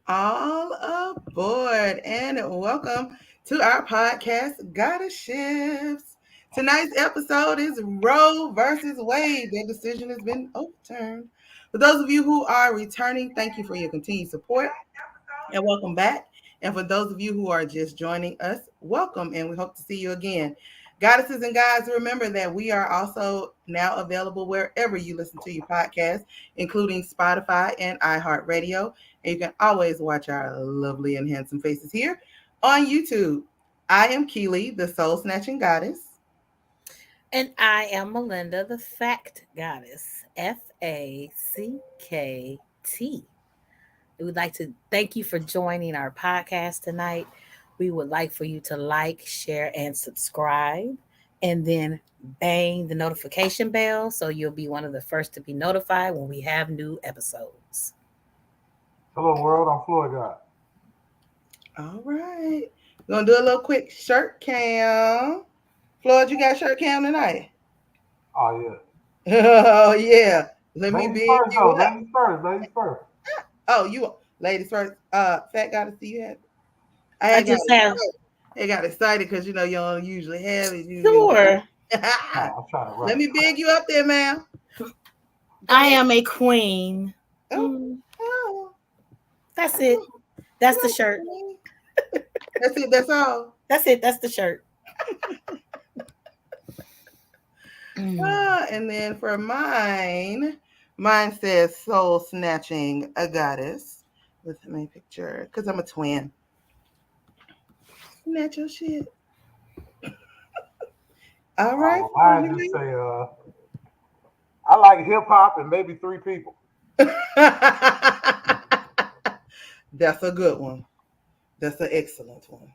All aboard and welcome to our podcast, Gotta Shifts. Tonight's episode is Roe versus Wade. Their decision has been overturned. For those of you who are returning, thank you for your continued support and welcome back. And for those of you who are just joining us, welcome and we hope to see you again. Goddesses and guys, remember that we are also now available wherever you listen to your podcast, including Spotify and iHeartRadio. And you can always watch our lovely and handsome faces here on YouTube. I am Keely, the soul snatching goddess. And I am Melinda, the fact goddess. FACKT. We would like to thank you for joining our podcast tonight. We would like for you to like, share, and subscribe, and then bang the notification bell so you'll be one of the first to be notified when we have new episodes. Hello world, I'm Floyd God. All right. We're going to do a little quick shirt cam. Floyd, you got shirt cam tonight? Oh yeah. Oh, yeah. Let me Ladies big first you though, up. ladies first, ladies first. Oh, you ladies first. Fat gotta see you have. I I had got just have, I got excited because you know you don't usually have it. You sure, I'm trying to Let rap. me big you up there, ma'am. Go I ahead. am a queen. Oh, Mm, oh, that's it. That's the come shirt. on, man. That's it. That's all. That's it. That's the shirt. Mm. And then for mine says soul snatching a goddess with my picture because I'm a twin. Snatch your shit. All right. Well, mine just say I like hip hop and maybe three people. That's a good one. That's an excellent one.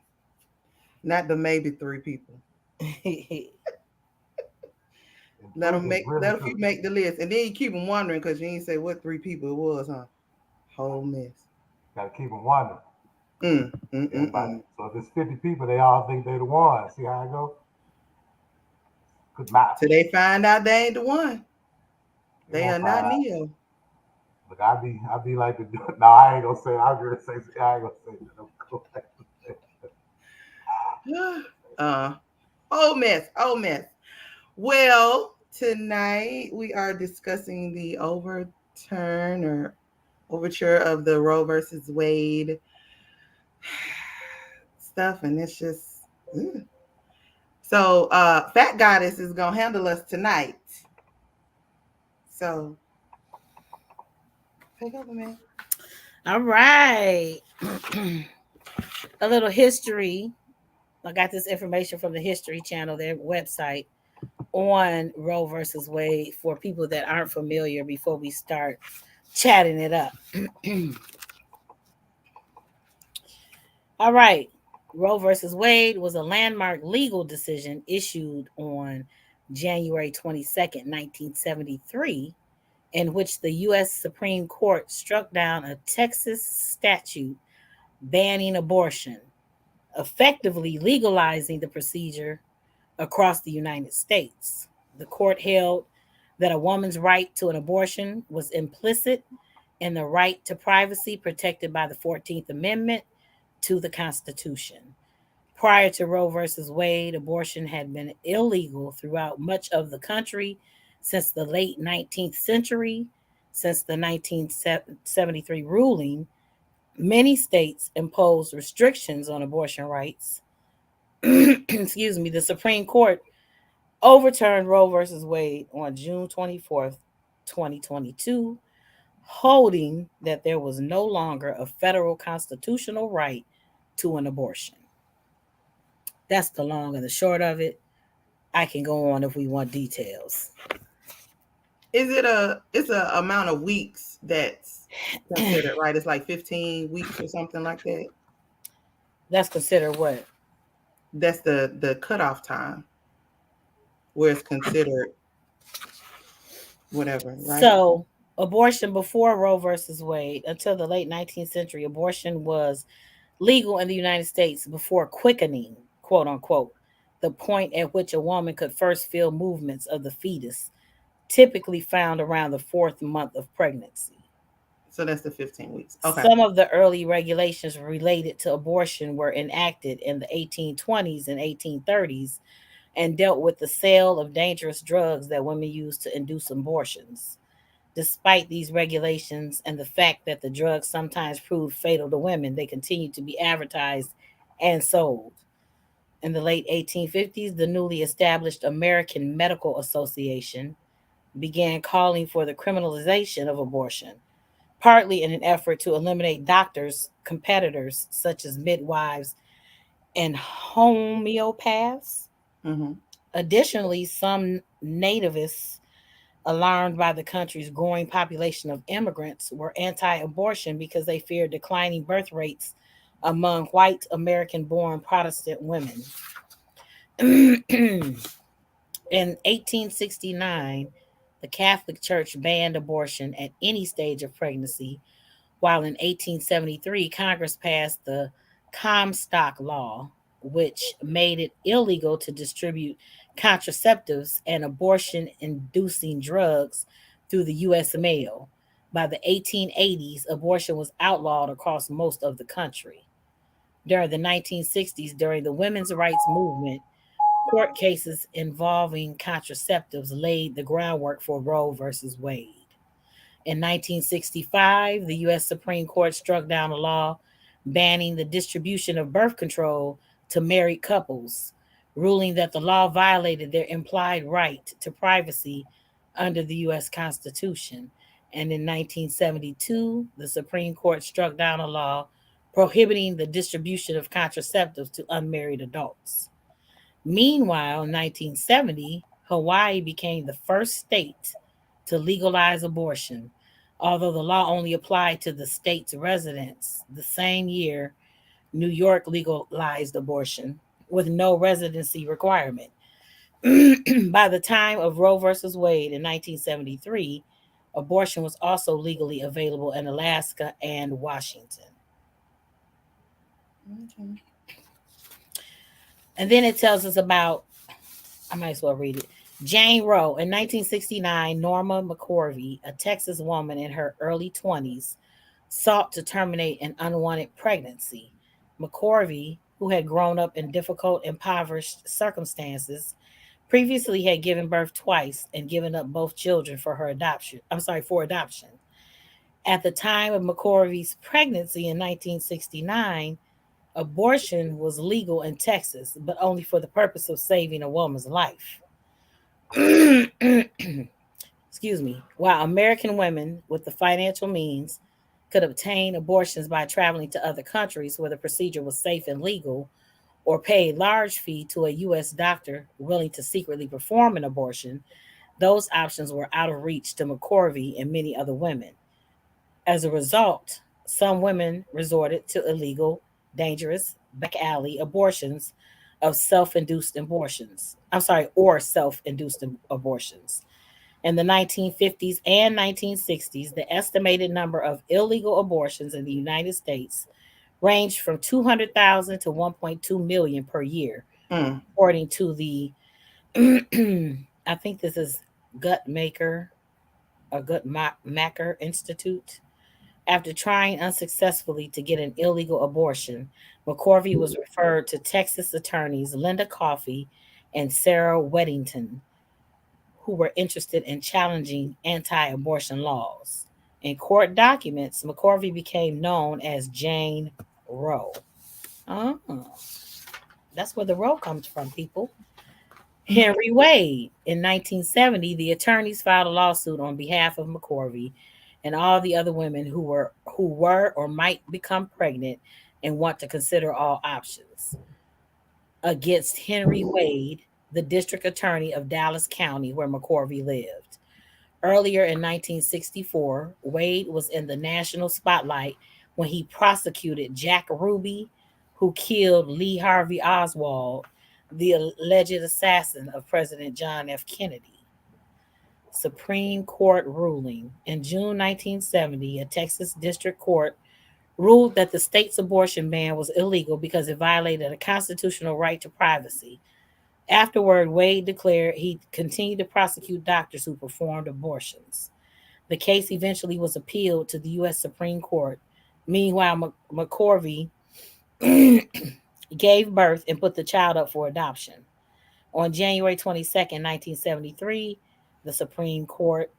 Not the maybe three people. And Let three them is make really let a few cooking. make the list, and then you keep them wondering because you ain't say what three people it was, huh? Whole mess. Gotta keep them wondering. Everybody. Mm. So if it's 50 people, they all think they're the one. See how I go? Good math. Till they find out they ain't the one. They They won't are find not out. Neo. Look, I be like the no, I ain't gonna say. I'm gonna say. I ain't gonna say that. I'm cool. uh, whole mess. Whole mess. Well, tonight we are discussing the overturn or overture of the Roe versus Wade stuff, and it's just. mm. So, Fat Goddess is gonna handle us tonight. So, take over, man. All right. A little history. I got this information from the History Channel, their website, on Roe versus Wade for people that aren't familiar before we start chatting it up. All right. Roe versus Wade was a landmark legal decision issued on January 22nd, 1973, in which the U.S. Supreme Court struck down a Texas statute banning abortion, effectively legalizing the procedure across the United States. The court held that a woman's right to an abortion was implicit in the right to privacy protected by the 14th Amendment to the Constitution. Prior to Roe versus Wade, abortion had been illegal throughout much of the country since the late 19th century. Since the 1973 ruling, many states imposed restrictions on abortion rights. Excuse me, the Supreme Court overturned Roe versus Wade on June 24th, 2022, holding that there was no longer a federal constitutional right to an abortion. That's the long and the short of it. I can go on if we want details. Is it it's a amount of weeks that's considered, right? It's like 15 weeks or something like that. That's considered what? That's the cutoff time where it's considered whatever, right? So, abortion before Roe versus Wade, until the late 19th century, abortion was legal in the United States before quickening, quote unquote, the point at which a woman could first feel movements of the fetus, typically found around the fourth month of pregnancy. So that's the 15 weeks. Okay. Some of the early regulations related to abortion were enacted in the 1820s and 1830s and dealt with the sale of dangerous drugs that women used to induce abortions. Despite these regulations and the fact that the drugs sometimes proved fatal to women, they continued to be advertised and sold. In the late 1850s, the newly established American Medical Association began calling for the criminalization of abortion, partly in an effort to eliminate doctors, competitors such as midwives and homeopaths. Mm-hmm. Additionally, some nativists, alarmed by the country's growing population of immigrants, were anti abortion because they feared declining birth rates among white American born Protestant women. In 1869, the Catholic Church banned abortion at any stage of pregnancy, while in 1873, Congress passed the Comstock Law, which made it illegal to distribute contraceptives and abortion inducing drugs through the U.S. mail. By the 1880s, abortion was outlawed across most of the country. During the 1960s, during the women's rights movement, court cases involving contraceptives laid the groundwork for Roe versus Wade. In 1965, the U.S. Supreme Court struck down a law banning the distribution of birth control to married couples, ruling that the law violated their implied right to privacy under the U.S. Constitution. And in 1972, the Supreme Court struck down a law prohibiting the distribution of contraceptives to unmarried adults. Meanwhile, in 1970, Hawaii became the first state to legalize abortion, although the law only applied to the state's residents. The same year, New York legalized abortion with no residency requirement. By the time of Roe versus Wade in 1973, abortion was also legally available in Alaska and Washington. Okay. And then it tells us about, I might as well read it. Jane Roe. In 1969, Norma McCorvey, a Texas woman in her early 20s, sought to terminate an unwanted pregnancy. McCorvey, who had grown up in difficult, impoverished circumstances, previously had given birth twice and given up both children for her adoption. For adoption. At the time of McCorvey's pregnancy in 1969, abortion was legal in Texas, but only for the purpose of saving a woman's life. Excuse me. While American women with the financial means could obtain abortions by traveling to other countries where the procedure was safe and legal, or pay a large fee to a U.S. doctor willing to secretly perform an abortion, those options were out of reach to McCorvey and many other women. As a result, some women resorted to illegal, dangerous, back alley abortions of self-induced abortions. Or self-induced abortions. In the 1950s and 1960s, the estimated number of illegal abortions in the United States ranged from 200,000 to 1.2 million per year, Mm. according to the I think this is Guttmacher, a Guttmacher Institute. After trying unsuccessfully to get an illegal abortion, McCorvey was referred to Texas attorneys Linda Coffey and Sarah Weddington, who were interested in challenging anti abortion laws. In court documents, McCorvey became known as Jane Roe. Oh, that's where the Roe comes from, people. Henry Wade. In 1970, the attorneys filed a lawsuit on behalf of McCorvey and all the other women who were or might become pregnant and want to consider all options against Henry Wade, the district attorney of Dallas County, where McCorvey lived. Earlier in 1964, Wade was in the national spotlight when he prosecuted Jack Ruby, who killed Lee Harvey Oswald, the alleged assassin of President John F. Kennedy. Supreme Court ruling. In June 1970, a Texas district court ruled that the state's abortion ban was illegal because it violated a constitutional right to privacy. Afterward, Wade declared he continued to prosecute doctors who performed abortions. The case eventually was appealed to the U.S. Supreme Court. Meanwhile, McCorvey gave birth and put the child up for adoption. On January 22nd, 1973, the Supreme Court,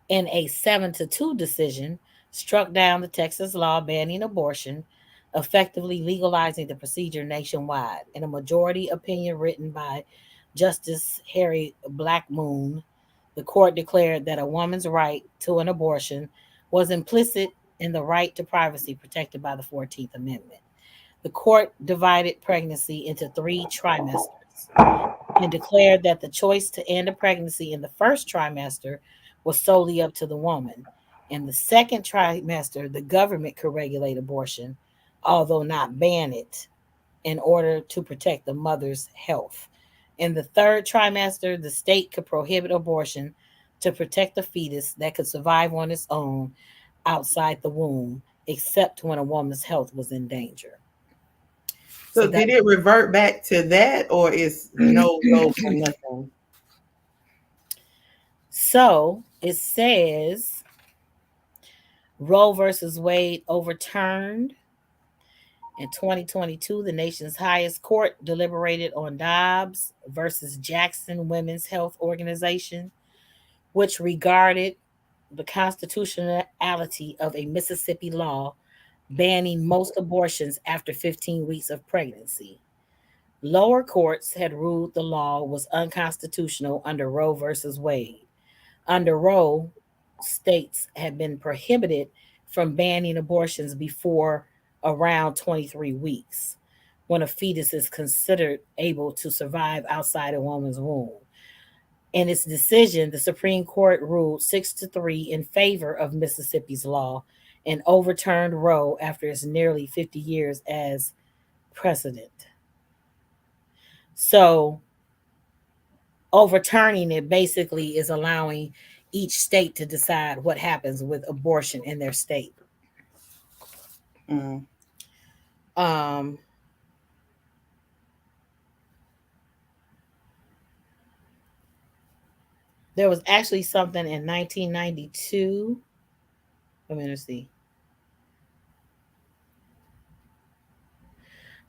in a 7-2 decision, struck down the Texas law banning abortion, effectively legalizing the procedure nationwide. In a majority opinion written by Justice Harry Blackmun, the court declared that a woman's right to an abortion was implicit in the right to privacy protected by the 14th Amendment. The court divided pregnancy into 3 trimesters and declared that the choice to end a pregnancy in the first trimester was solely up to the woman. In the second trimester, the government could regulate abortion, although not ban it, in order to protect the mother's health. In the third trimester, the state could prohibit abortion to protect the fetus that could survive on its own outside the womb, except when a woman's health was in danger. So did it revert back to that, or is no go for nothing? So it says Roe versus Wade overturned. In 2022, the nation's highest court deliberated on Dobbs versus Jackson Women's Health Organization, which regarded the constitutionality of a Mississippi law banning most abortions after 15 weeks of pregnancy. Lower courts had ruled the law was unconstitutional under Roe versus Wade. Under Roe, states had been prohibited from banning abortions before around 23 weeks, when a fetus is considered able to survive outside a woman's womb. In its decision, the Supreme Court ruled 6-3 in favor of Mississippi's law and overturned Roe after its nearly 50 years as precedent. So, overturning it basically is allowing each state to decide what happens with abortion in their state. Mm. There was actually something in 1992. Let me see.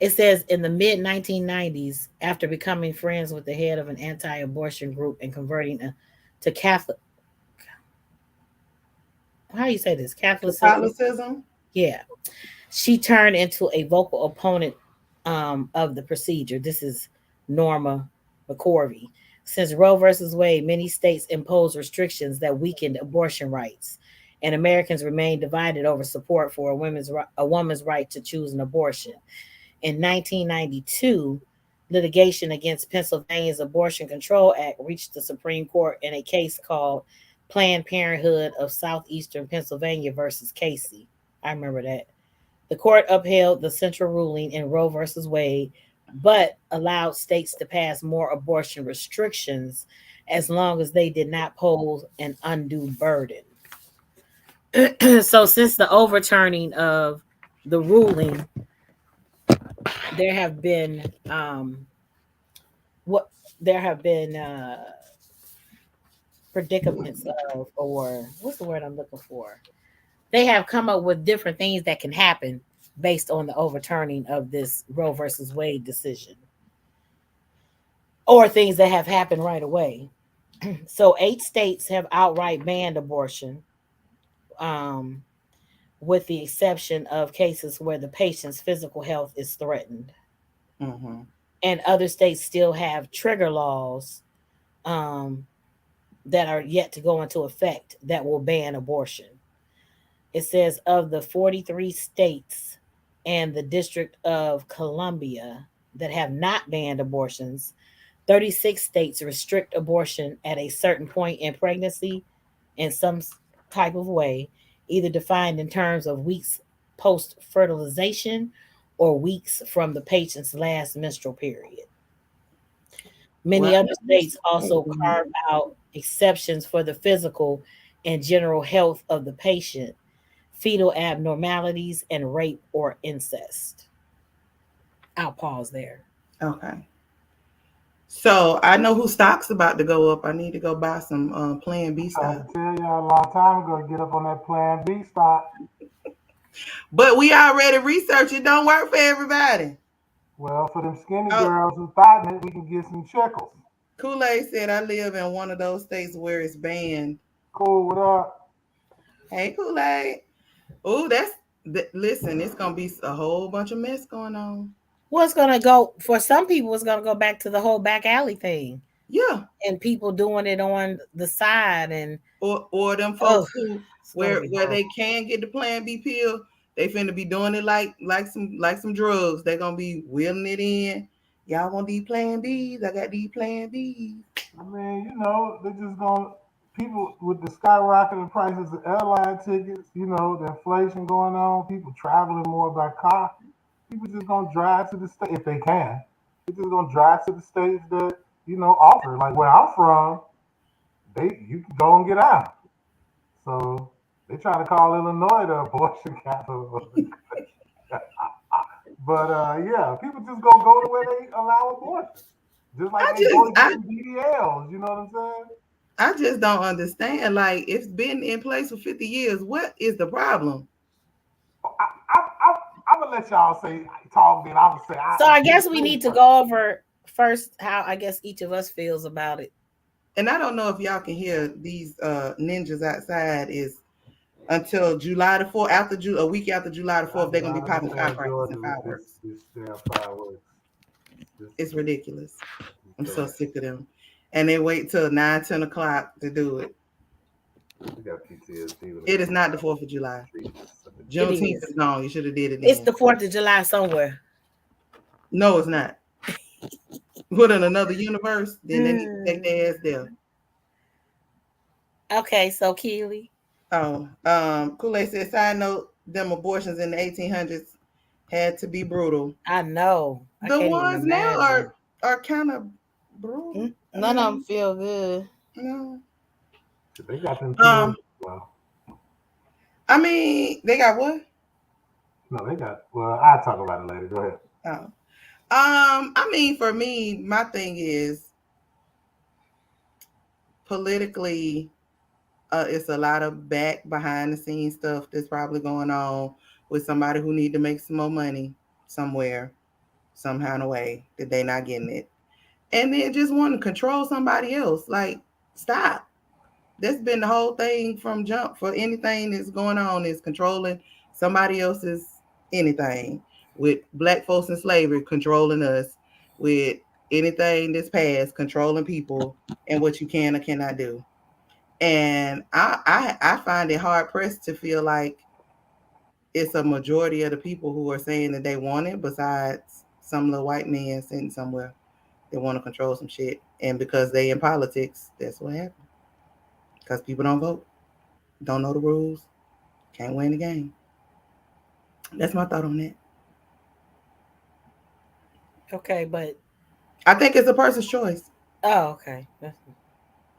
It says in the mid 1990s, after becoming friends with the head of an anti-abortion group and converting to Catholic, how do you say this? Catholicism? Yeah. She turned into a vocal opponent of the procedure. This is Norma McCorvey. Since Roe versus Wade, many states imposed restrictions that weakened abortion rights, and Americans remained divided over support for a woman's right to choose an abortion. In 1992, litigation against Pennsylvania's Abortion Control Act reached the Supreme Court in a case called Planned Parenthood of Southeastern Pennsylvania versus Casey. I remember that. The court upheld the central ruling in Roe versus Wade, but allowed states to pass more abortion restrictions as long as they did not pose an undue burden. So since the overturning of the ruling, there have been predicaments of, or what's the word I'm looking for? They have come up with different things that can happen based on the overturning of this Roe versus Wade decision, or things that have happened right away. So 8 states have outright banned abortion, with the exception of cases where the patient's physical health is threatened. Mm-hmm. And other states still have trigger laws that are yet to go into effect that will ban abortion. It says of the 43 states and the District of Columbia that have not banned abortions, 36 states restrict abortion at a certain point in pregnancy in some type of way, either defined in terms of weeks post fertilization or weeks from the patient's last menstrual period. Many other states also carve out exceptions for the physical and general health of the patient, fetal abnormalities, and rape or incest. I'll pause there. Okay. So I know who stock's about to go up. I need to go buy some Plan B I stock. tried to tell y'all a long time ago to get up on that Plan B stock. But we already researched it. Don't work for everybody. Well, for them skinny Oh, girls who thought it, we can get some shekels. Kool-Aid said I live in one of those states where it's banned. Cool, what up? Hey, Kool-Aid. Oh, listen, it's gonna be a whole bunch of mess going on. What's gonna go for some people? It's gonna go back to the whole back alley thing, Yeah. and people doing it on the side, and Or them oh, folks who it's gonna where be where horrible. they can get the Plan B pill, they finna be doing it like some drugs. They're gonna be wheeling it in. Y'all want these Plan Bs? I got these Plan Bs. I mean, they're just going to, people with the skyrocketing prices of airline tickets, the inflation going on, people traveling more by car. People just going to drive to the state if they can. They're just going to drive to the states that, offer. Like where I'm from, you can go and get out. So they try to call Illinois the abortion capital of the country. But yeah, people just go to where they allow abortion. Just like I they just go to get I them BDLs, you know what I'm saying? I just don't understand. Like it's been in place for 50 years. What is the problem? I'm gonna let y'all say talk. Then I'm gonna say So I give guess we me need to first. go over first how I guess each of us feels about it. And I don't know if y'all can hear these ninjas outside. Is until July the 4th, a week after July the I 4th, they're do gonna be not popping understand firecrackers and Georgia with fireworks. this damn fireworks. This It's ridiculous. I'm so correct. sick of them. And they wait till 9, 10 o'clock to do it. We got PTSD when it It is comes not the 4th of July. to Jesus. It Juneteenth is. is gone. You should have did it It's then. the 4th of July somewhere. No, it's not. Put in another universe, then they need to take their ass there. Okay, so Keely. Oh, Kool-Aid said, side note, them abortions in the 1800s had to be brutal. I know. I The can't even ones now imagine. are kind of brutal. I None of them mean, feel good. no. They got them Um, pills. Well, I mean, they got what? no, they got. Well, I'll talk about it later. Go ahead. Oh. I mean, for me, my thing is politically, it's a lot of back behind the scenes stuff that's probably going on with somebody who need to make some more money somewhere, somehow in a way that they not getting it. And then just want to control somebody else. Like, stop. That's been the whole thing from jump for anything that's going on is controlling somebody else's anything. With black folks in slavery controlling us, with anything that's past controlling people and what you can or cannot do. And I find it hard pressed to feel like it's a majority of the people who are saying that they want it, besides some little white men sitting somewhere that want to control some shit. And because they in politics, that's what happened. Because people don't vote, don't know the rules, can't win the game. That's my thought on that. Okay, but I think it's a person's choice. oh, okay.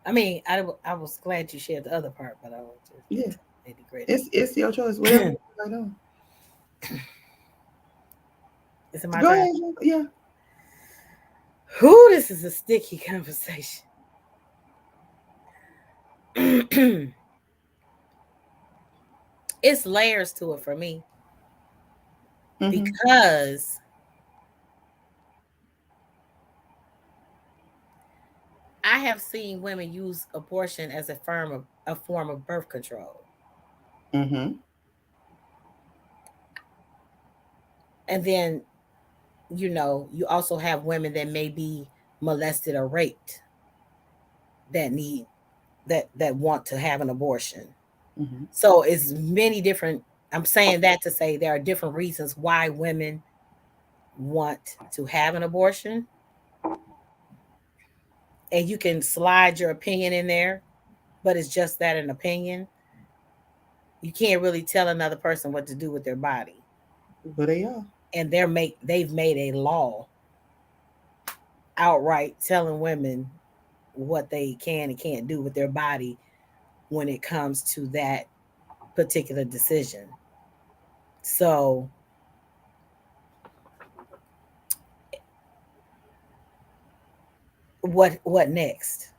I mean, I was glad you shared the other part, but I was Yeah, just nitty gritty. it's your choice. Whatever you feel like doing. Is it my Go turn? ahead. Jim. Yeah. Who? This is a sticky conversation. It's layers to it for me Mm-hmm. because I have seen women use abortion as a form of birth control. Mm-hmm. And then, you also have women that may be molested or raped that need that want to have an abortion. Mm-hmm. So it's many different. I'm saying that to say there are different reasons why women want to have an abortion, and you can slide your opinion in there, but it's just that an opinion. You can't really tell another person what to do with their body, But they are. and they've made a law outright telling women what they can and can't do with their body when it comes to that particular decision. So What next?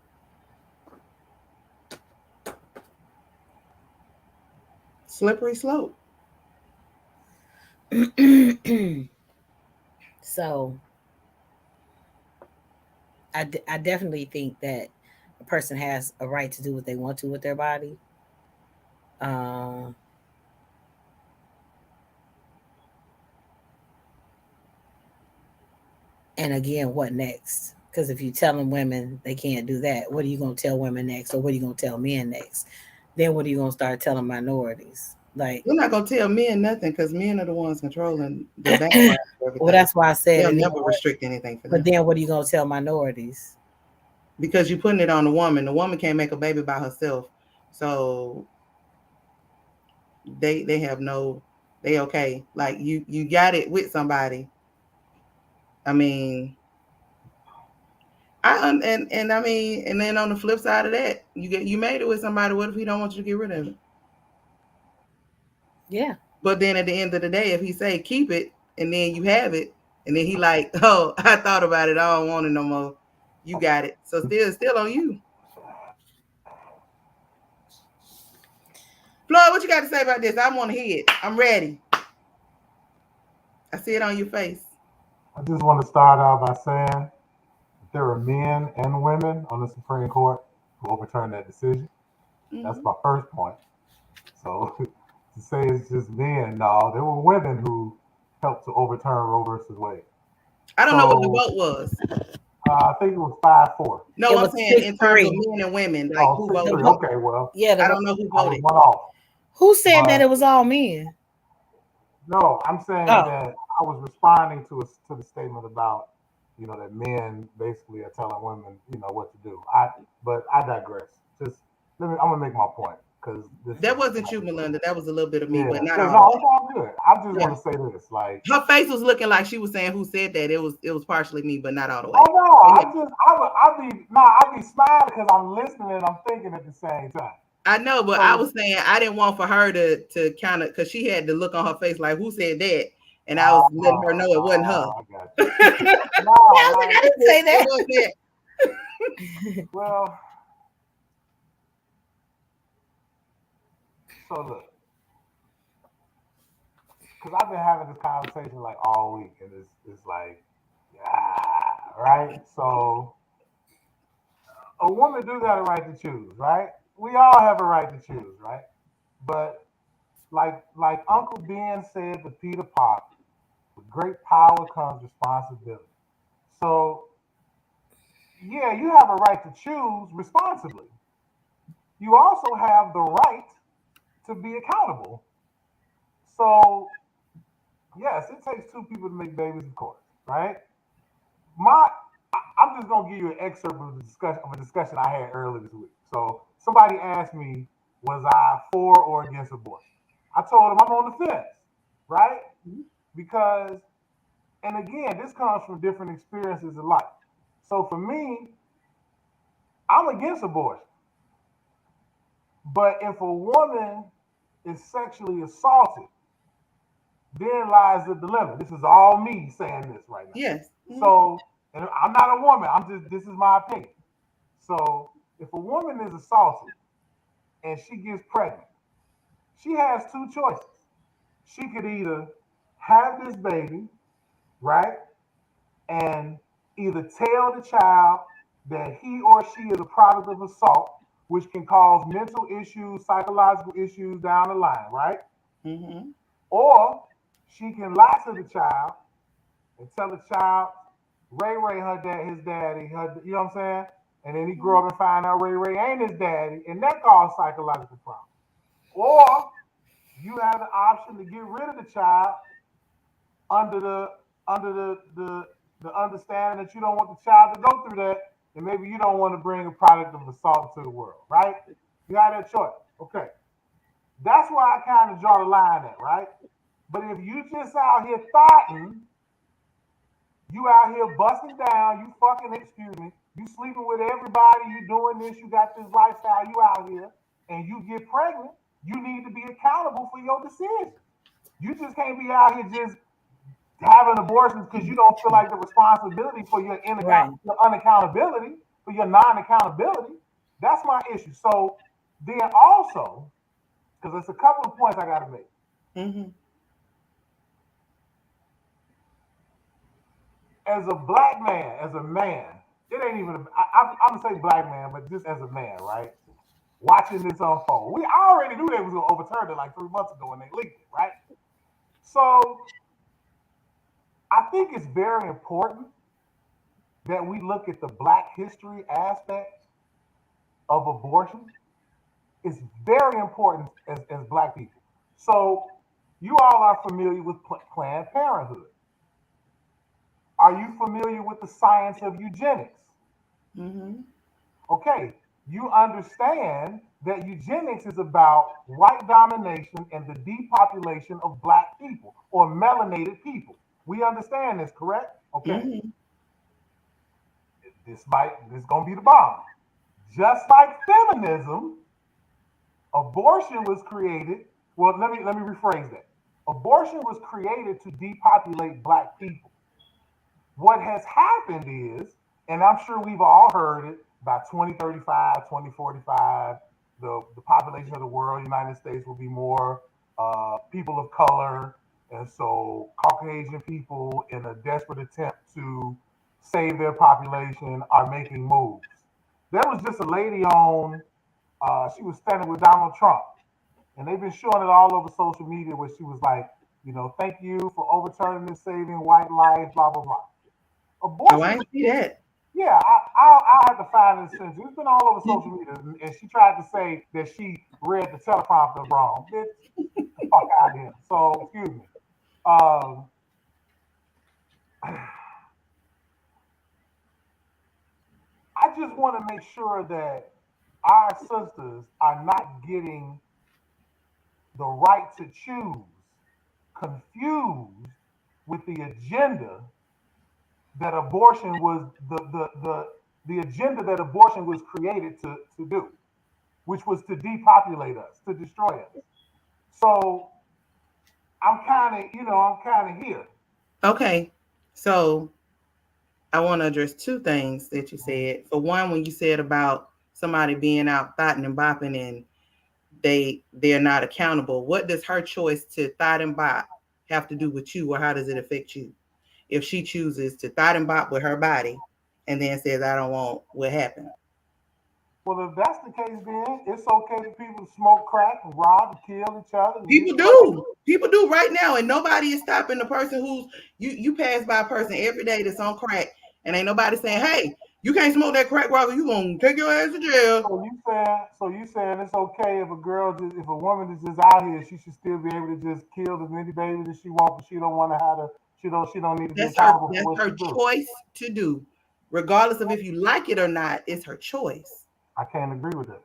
Slippery slope. So I definitely think that a person has a right to do what they want to with their body. Um, and again, what next? Because if you're telling women they can't do that, what are you going to tell women next, or what are you going to tell men next? Then what are you going to start telling minorities? Like, You're not gonna tell men nothing because men are the ones controlling the background of well, everything. that's why I said. They'll And then never restrict anything for but them then what are you going to tell minorities? because you're putting it on the woman. The woman can't make a baby by herself, so they have no. They okay. Like you got it with somebody. I mean, and I mean, and then on the flip side of that, you made it with somebody. What if he don't want you to get rid of it? Yeah, But then at the end of the day, if he say keep it, and then you have it, and then he like, oh, I thought about it, I don't want it no more. You got it. So still on you. Floyd, what you got to say about this? I want to hear it. I'm ready. I see it on your face. I just want to start out by saying that there are men and women on the Supreme Court who overturned that decision. That's Mm-hmm. my first point. So to say it's just men, no, there were women who helped to overturn Roe versus Wade. I don't know what the So vote was. I think it was 5-4. No, it I'm was saying six in terms of three. men and women, like Oh, who 6-3. voted. The Okay, well, yeah, I don't know who I was voted. one off. who said that But it was all men? no, I'm saying Oh, that I was responding to the statement about that men basically are telling women what to do. But I digress. Just I'm gonna make my point because this That is wasn't you, Melinda. That was a little bit of me, yeah. but not So all the no, way. it's all good. I just Yeah. want to say this, like, Her face was looking like she was saying who said that. It was partially me, but not all the way. oh no, But I yeah, just I be smiling because I'm listening and I'm thinking at the same time. I know, but I So was saying I didn't want for her to kind of because she had the look on her face like who said that, and I was letting her know it wasn't her. I got you. it No, yeah, I was like, I like, didn't say that. was that. well, so look, because I've been having this conversation like all week, and it's like, yeah, right. So a woman do got a right to choose, right? We all have a right to choose, right? But like Uncle Ben said to Peter Parker, with great power comes responsibility. So yeah, you have a right to choose responsibly. You also have the right to be accountable. So yes, it takes two people to make babies, of course, right? My I'm just gonna give you an excerpt of a discussion I had earlier this week. So somebody asked me, was I for or against abortion? I told them I'm on the fence, right? Because and again, this comes from different experiences in life. So for me, I'm against abortion. But if a woman is sexually assaulted, then lies the dilemma. This is all me saying this right now. Yes. So, and I'm not a woman. This is my opinion. So, if a woman is assaulted and she gets pregnant, she has two choices. She could either have this baby, right, and either tell the child that he or she is a product of assault, which can cause mental issues, psychological issues down the line, right? Mm-hmm. Or she can lie to the child and tell the child Ray her dad, his daddy, you know what I'm saying? And then he grow up and find out Ray ain't his daddy, and that causes psychological problems. Or you have the option to get rid of the child under the understanding that you don't want the child to go through that, and maybe you don't want to bring a product of assault to the world, right? You have that choice. Okay. That's where I kind of draw the line at, right? But if you just out here thotting, you out here busting down, you fucking, excuse me, you sleeping with everybody, you doing this, you got this lifestyle, you out here, and you get pregnant, you need to be accountable for your decisions. You just can't be out here just having abortions because you don't feel like the responsibility for your unaccountability, for your non-accountability. That's my issue. So then also, because there's a couple of points I got to make. Mm-hmm. As a black man, as a man, it ain't even, I'm going to say black man, but just as a man, right? Watching this unfold. We already knew they was going to overturn it like 3 months ago when they leaked it, right? So I think it's very important that we look at the black history aspect of abortion. It's very important as black people. So you all are familiar with Planned Parenthood. Are you familiar with the science of eugenics? Mm-hmm. Okay, you understand that eugenics is about white domination and the depopulation of black people or melanated people. We understand this, correct? Okay. Mm-hmm. This gonna be the bomb. Just like feminism, abortion was created. Well, let me rephrase that. Abortion was created to depopulate black people. What has happened is, and I'm sure we've all heard it, by 2035, 2045, the population of the world, United States, will be more people of color. And so Caucasian people, in a desperate attempt to save their population, are making moves. There was just a lady on, she was standing with Donald Trump. And they've been showing it all over social media where she was like, thank you for overturning this, saving white life, blah, blah, blah. Abortion. Oh, I didn't see that. Yeah, I'll have to find this since it's been all over social media, and she tried to say that she read the teleprompter wrong. Bitch, get the fuck out of here. So, excuse me. I just want to make sure that our sisters are not getting the right to choose confused with the agenda that abortion was the agenda that abortion was created to do, which was to depopulate us, to destroy us. So I'm kind of here. Okay, so I want to address two things that you said. For one, when you said about somebody being out thotting and bopping and they're not accountable, what does her choice to thot and bop have to do with you, or how does it affect you? If she chooses to thot and bop with her body and then says, I don't want, what happened? Well, if that's the case, then it's okay for people to smoke crack and rob and kill each other. People do. People do right now, and nobody is stopping the person who's you pass by a person every day that's on crack, and ain't nobody saying, hey, you can't smoke that crack, Roger, you gonna take your ass to jail. So you saying it's okay if a woman is just out here, she should still be able to just kill as many babies as she wants, but she don't want to have to, she don't need to be accountable for what she do. That's her choice to do, regardless of if you like it or not. It's her choice. I can't agree with that.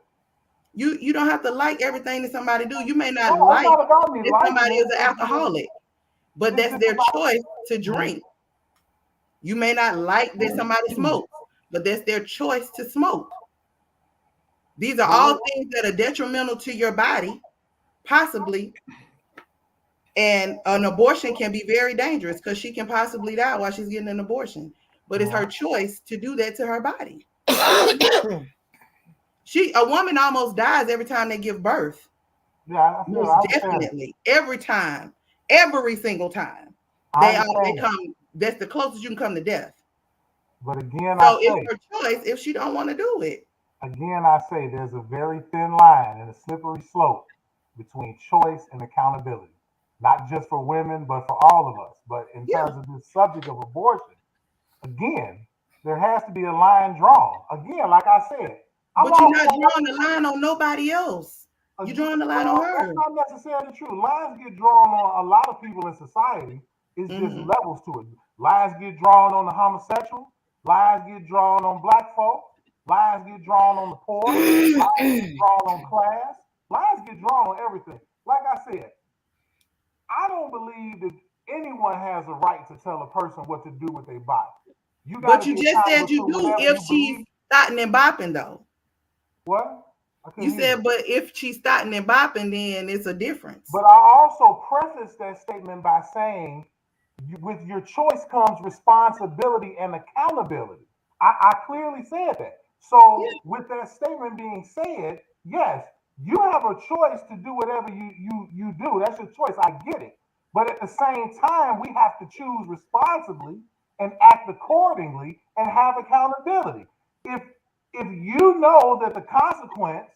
You don't have to like everything that somebody do. You may not like if somebody is an alcoholic, but that's their choice to drink. You may not like that somebody smokes, but that's their choice to smoke. These are all things that are detrimental to your body, possibly. And an abortion can be very dangerous because she can possibly die while she's getting an abortion. But it's her choice to do that to her body. A woman almost dies every time they give birth. Yeah, most definitely. Every time, every single time, they come. That's the closest you can come to death. But again, so it's her choice if she don't want to do it. Again, I say there's a very thin line and a slippery slope between choice and accountability, not just for women, but for all of us. But in terms of this subject of abortion, again, there has to be a line drawn. Again, like I said. But you're not drawing the line on nobody else. You're drawing the line on her. That's not necessarily true. Lines get drawn on a lot of people in society. It's just levels to it. Lines get drawn on the homosexual. Lines get drawn on black folk. Lines get drawn on the poor. Lines get drawn on class. Lines get drawn on everything. Like I said, I don't believe that anyone has a right to tell a person what to do with their body. But you just said you do if she's thotting and bopping, though. What? You said, but if she's thotting and bopping, then it's a difference. But I also preface that statement by saying with your choice comes responsibility and accountability. I clearly said that. Yeah. So with that statement being said, yes, you have a choice to do whatever you do. That's your choice. I get it. But at the same time, we have to choose responsibly and act accordingly and have accountability. If if you know that the consequence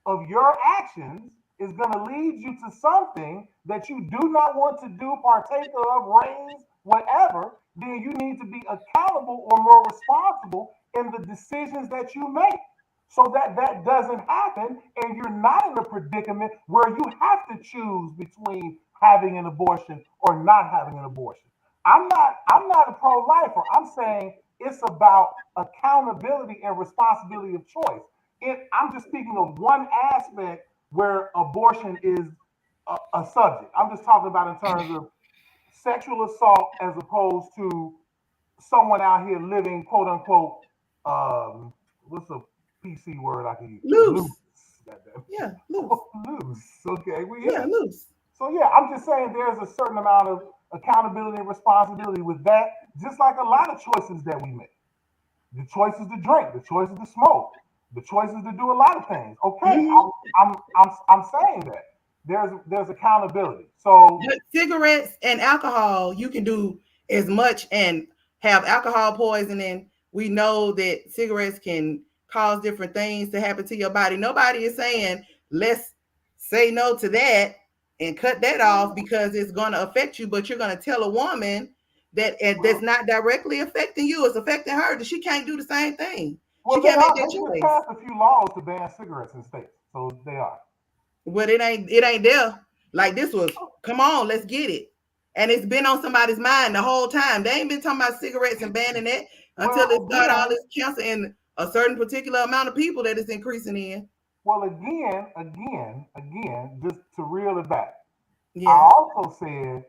of your actions is going to lead you to something that you do not want to do, partake of, raise, whatever, then you need to be accountable or more responsible in the decisions that you make so that that doesn't happen and you're not in a predicament where you have to choose between having an abortion or not having an abortion. I'm not a pro-lifer. I'm saying it's about accountability and responsibility of choice. I'm just speaking of one aspect where abortion is a subject. I'm just talking about in terms of sexual assault as opposed to someone out here living, quote unquote, what's a PC word I can use? Loose. Loose. Goddamn. Yeah, loose. Loose. Okay, we Yeah, here. loose. So yeah, I'm just saying there's a certain amount of accountability and responsibility with that, just like a lot of choices that we make. The choices to drink, the choices to smoke, the choices to do a lot of things. Okay, Hmm. I'm saying that there's accountability. So But cigarettes and alcohol, you can do as much and have alcohol poisoning. We know that cigarettes can cause different things to happen to your body. Nobody is saying let's say no to that and cut that off because it's going to affect you, but you're going to tell a woman that that's not directly affecting you, it's affecting her, that she can't do the same thing. She well, they can't make are. that They just choice. passed a few laws to ban cigarettes in states, so they are. But it ain't there. Like this was, come on, let's get it. And it's been on somebody's mind the whole time. They ain't been talking about cigarettes and banning it until it Well, started all again, this cancer in a certain particular amount of people that it's increasing in. again, just to reel it back. I Yes. also said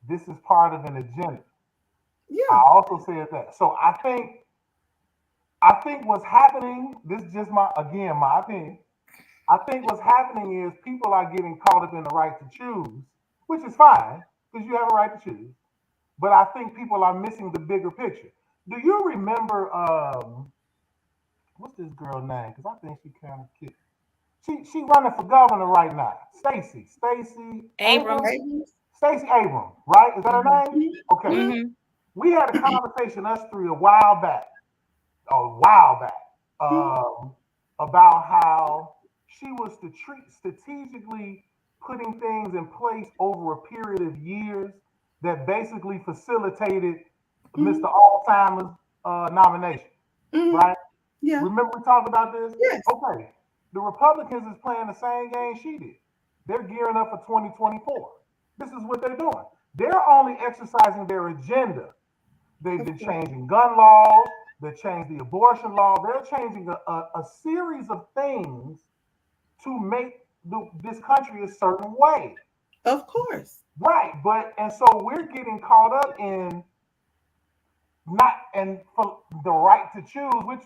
this is part of an agenda. I Yeah. also said that. So I think what's happening. This is just my opinion. I think what's happening is people are getting caught up in the right to choose, which is fine because you have a right to choose. But I think people are missing the bigger picture. Do you remember what's this girl name? Because I think she kind of cute. She running for governor right now. Stacey Abrams. Abrams. Abrams? Stacey Abrams, right? Is that her Hmm. name? Okay. Mm-hmm. Hmm. We had a conversation us three a while back, um, about how she was strategically putting things in place over a period of years that basically facilitated Mm-hmm. Mr. Alzheimer's nomination, Mm-hmm. right? Yeah. Remember we talked about this? Yes. Okay. The Republicans is playing the same game she did. They're gearing up for 2024. This is what they're doing. They're only exercising their agenda. They've Of been course. changing gun laws. They changed the abortion law. They're changing a series of things to make this country a certain way. Of course. Right. But, and so we're getting caught up in not, and for the right to choose, which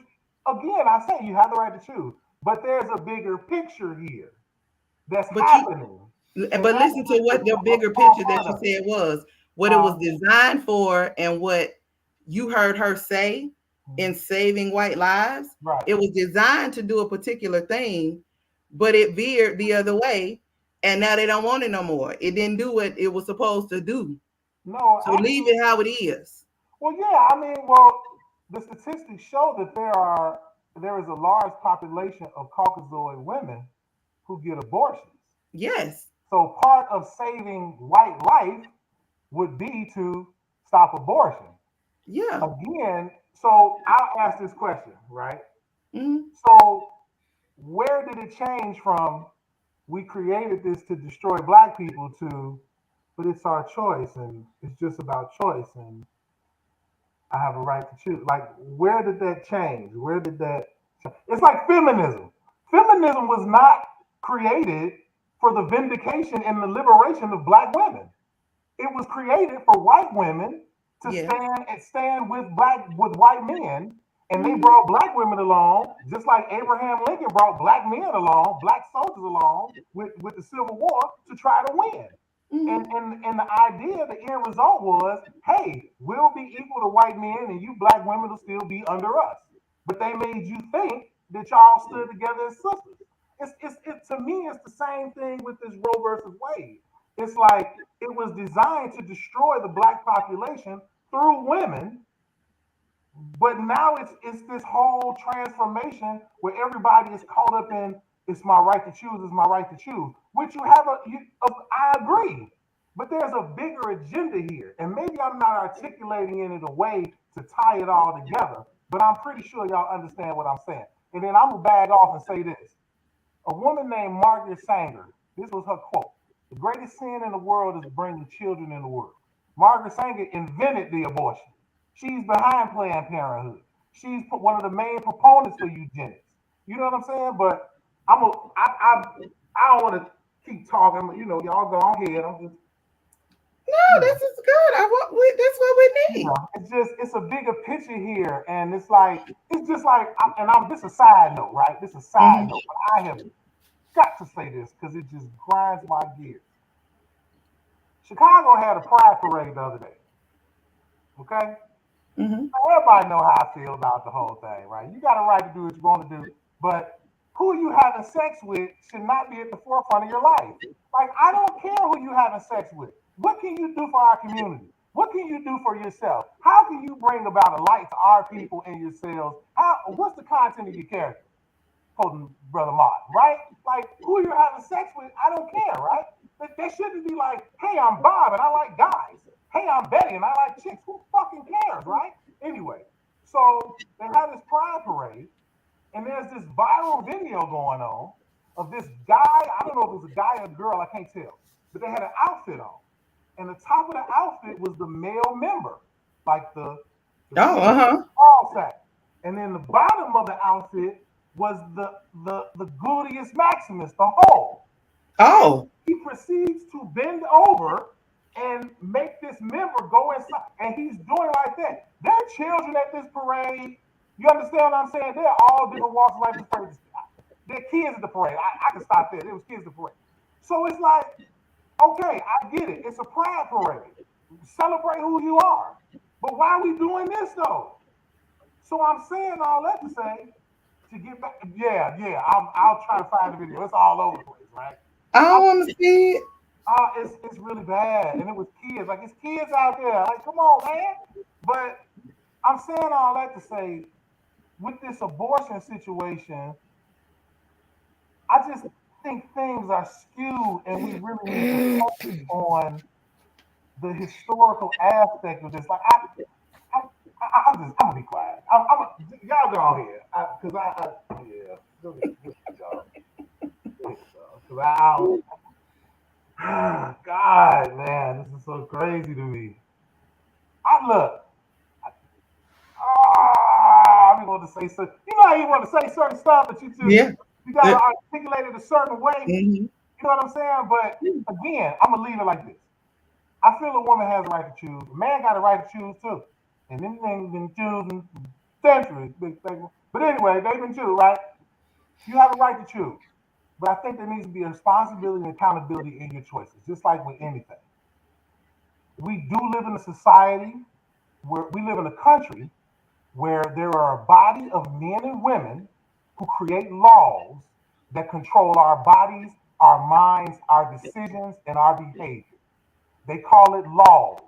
again, I say you have the right to choose, but there's a bigger picture here that's But you happening. And but that's listen to just what the a bigger small picture that part you of it. said was, what it was Uh, designed for, and what you heard her say in saving white lives. right. It was designed to do a particular thing, but it veered the other way, and now they don't want it no more. It didn't do what it was supposed to do. No, So leave actually, it how it is. well, yeah, I mean, well, the statistics show that there is a large population of Caucasoid women who get abortions. Yes. So part of saving white life would be to stop abortion. Yeah. Again, so I'll ask this question, right? Mhm. So where did it change from we created this to destroy black people to, but it's our choice and it's just about choice and I have a right to choose. Like, where did that change? Where did that? It's like feminism. Feminism was not created for the vindication and the liberation of black women. It was created for white women to Yes. stand with white men, and they Mhm. brought black women along, just like Abraham Lincoln brought black men along, black soldiers along with the Civil War to try to win. And the idea, the end result was, hey, we'll be equal to white men, and you black women will still be under us. But they made you think that y'all stood together as sisters. To me, it's the same thing with this Roe versus Wade. It's like it was designed to destroy the black population through women, but now it's this whole transformation where everybody is caught up in it's my right to choose, it's my right to choose. Which I agree, but there's a bigger agenda here, and maybe I'm not articulating it in a way to tie it all together, but I'm pretty sure y'all understand what I'm saying. And then I'm gonna bag off and say this: a woman named Margaret Sanger. This was her quote: "The greatest sin in the world is bringing children in the world." Margaret Sanger invented the abortion. She's behind Planned Parenthood. She's one of the main proponents for eugenics. You know what I'm saying? But I don't want to keep talking. You know, y'all go ahead. I'm just No, this is good. This is what we need. it's a bigger picture here, and it's just like, this is a side note, right? This is a side note, but I have got to say this because it just grinds my gears. Chicago had a pride parade the other day. Okay, everybody know how I feel about the whole thing, right? You got a right to do what you want to do, but who you having sex with should not be at the forefront of your life. Like, I don't care who you having sex with. What can you do for our community? What can you do for yourself? How can you bring about a light to our people and yourselves? What's the content of your character? Quoting Brother Martin, right? Like, who you're having sex with, I don't care, right? They shouldn't be like, hey, I'm Bob and I like guys. Hey, I'm Betty and I like chicks. Who fucking cares, right? Anyway, so they have this pride parade, and there's this viral video going on of this guy. I don't know if it was a guy or a girl, I can't tell. But they had an outfit on. And the top of the outfit was the male member, like the ball sack. And then the bottom of the outfit was the gluteus maximus, the hole. Oh. He proceeds to bend over and make this member go inside. And he's doing like that. There are children at this parade. You understand what I'm saying? They're all different walks of life. They're kids at the parade. I can stop there. There was kids at the parade. So it's like, okay, I get it. It's a pride parade. Celebrate who you are. But why are we doing this though? So I'm saying all that to say, to get back, I'll try to find the video. It's all over the place, right? I don't want to see it. It's really bad, and it was kids. Like, it's kids out there. Like, come on, man. But I'm saying all that to say, with this abortion situation, I just think things are skewed, and we really need to focus on the historical aspect of this. Like, I'm gonna be quiet. Y'all go ahead, because because God, man, this is so crazy to me. I'm going to say so. You know how you want to say certain stuff, but you got to articulate it a certain way. You know what I'm saying? But again, I'm gonna leave it like this. I feel a woman has a right to choose. A man got a right to choose too. And them things been choosing centuries. But anyway, they've been choosing, right? You have a right to choose. But I think there needs to be a responsibility and accountability in your choices, just like with anything. We do live in a society where we live in a country where there are a body of men and women who create laws that control our bodies, our minds, our decisions, and our behavior. They call it laws.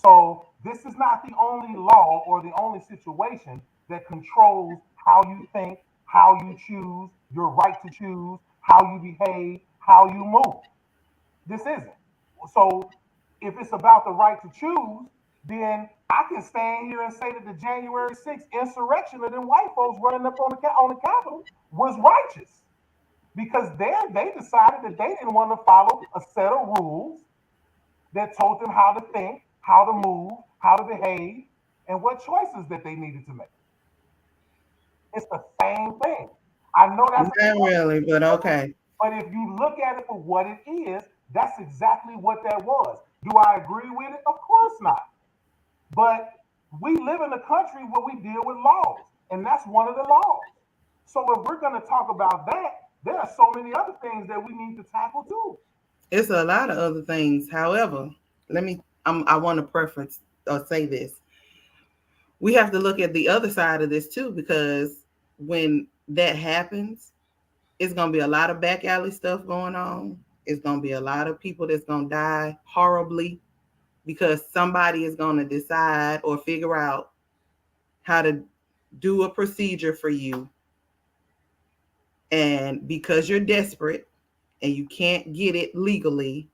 So this is not the only law or the only situation that controls how you think, how you choose, your right to choose, how you behave, how you move. This isn't. So if it's about the right to choose, then I can stand here and say that the January 6th insurrection of them white folks running up on the Capitol was righteous, because they decided that they didn't want to follow a set of rules that told them how to think, how to move, how to behave, and what choices that they needed to make. It's the same thing. I know that's not really, but okay. But if you look at it for what it is, that's exactly what that was. Do I agree with it? Of course not. But we live in a country where we deal with laws, and that's one of the laws. So if we're going to talk about that, there are so many other things that we need to tackle too. It's a lot of other things. However, I want to preference or say this. We have to look at the other side of this too, because when that happens, it's gonna be a lot of back alley stuff going on. It's gonna be a lot of people that's gonna die horribly because somebody is gonna decide or figure out how to do a procedure for you, and because you're desperate and you can't get it legally,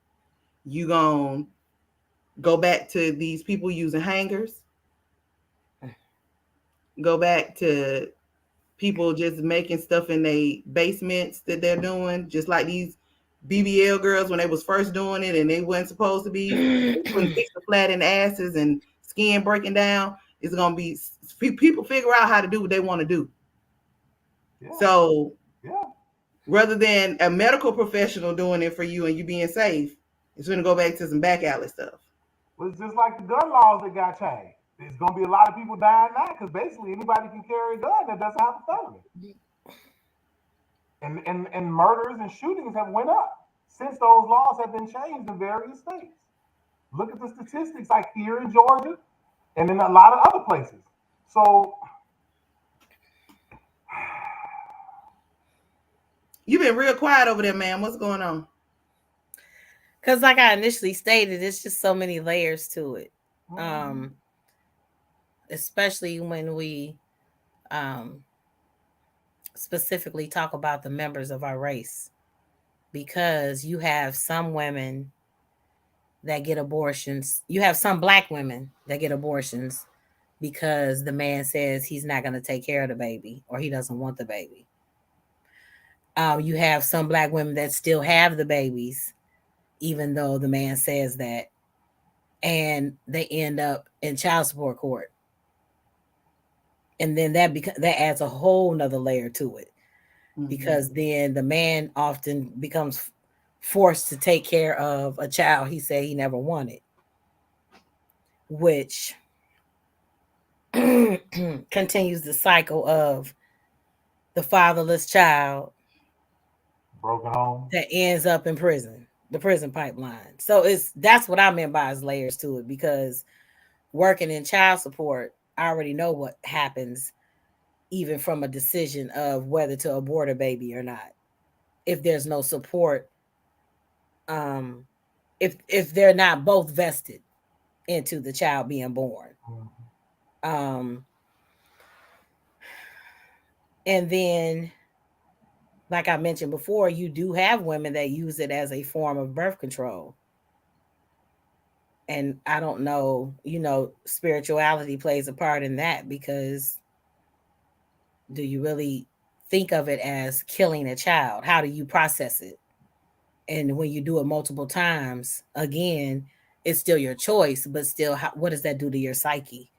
you gonna go back to these people using hangers, go back to people just making stuff in their basements that they're doing, just like these BBL girls when they was first doing it and they wasn't supposed to be. They putting pizza flat in the asses and skin breaking down. It's gonna be people figure out how to do what they want to do. Yeah. So Yeah. rather than a medical professional doing it for you and you being safe, it's gonna go back to some back alley stuff. Well, it's just like the gun laws that got changed. There's going to be a lot of people dying now because basically anybody can carry a gun that doesn't have a felony. And murders and shootings have went up since those laws have been changed in various states. Look at the statistics like here in Georgia and in a lot of other places. So You've been real quiet over there, man. What's going on? Because like I initially stated, it's just so many layers to it. Especially when we specifically talk about the members of our race, because you have some women that get abortions. You have some black women that get abortions because the man says he's not going to take care of the baby or he doesn't want the baby. You have some black women that still have the babies, even though the man says that, and they end up in child support court. And then that adds a whole nother layer to it, because then the man often becomes forced to take care of a child he said he never wanted, which continues the cycle of the fatherless child broken home that ends up in prison, the prison pipeline. So that's what I meant by as layers to it, because working in child support, I already know what happens even from a decision of whether to abort a baby or not. If there's no support, if they're not both vested into the child being born. And then, like I mentioned before, you do have women that use it as a form of birth control. And I don't know, spirituality plays a part in that, because do you really think of it as killing a child? How do you process it? And when you do it multiple times, again, it's still your choice, but still, what does that do to your psyche?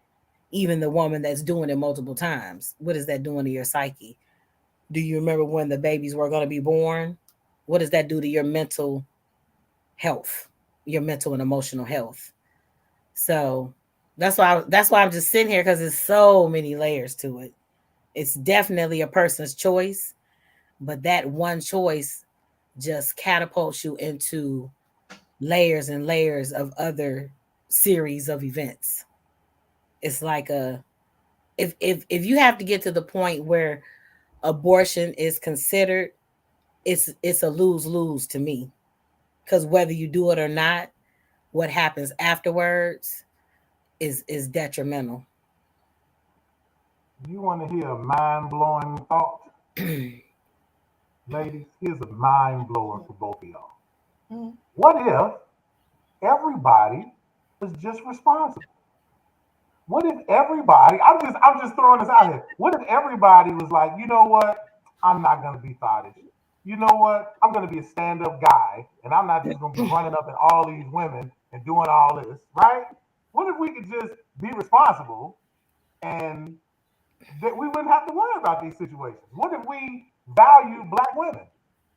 Even the woman that's doing it multiple times, what is that doing to your psyche? Do you remember when the babies were going to be born? What does that do to your mental health, your mental and emotional health? So that's why I'm just sitting here, because there's so many layers to it. It's definitely a person's choice, but that one choice just catapults you into layers and layers of other series of events. It's like if you have to get to the point where abortion is considered, it's a lose-lose to me, because whether you do it or not, what happens afterwards is detrimental. You want to hear a mind-blowing thought? Ladies, here's a mind blower for both of y'all. What if everybody was just responsible? What if everybody, I'm just throwing this out here. What if everybody was like, you know what? I'm not gonna be thottish. You know what? I'm gonna be a stand-up guy, and I'm not just gonna be running up at all these women and doing all this, right? What if we could just be responsible and that we wouldn't have to worry about these situations? What if we value black women?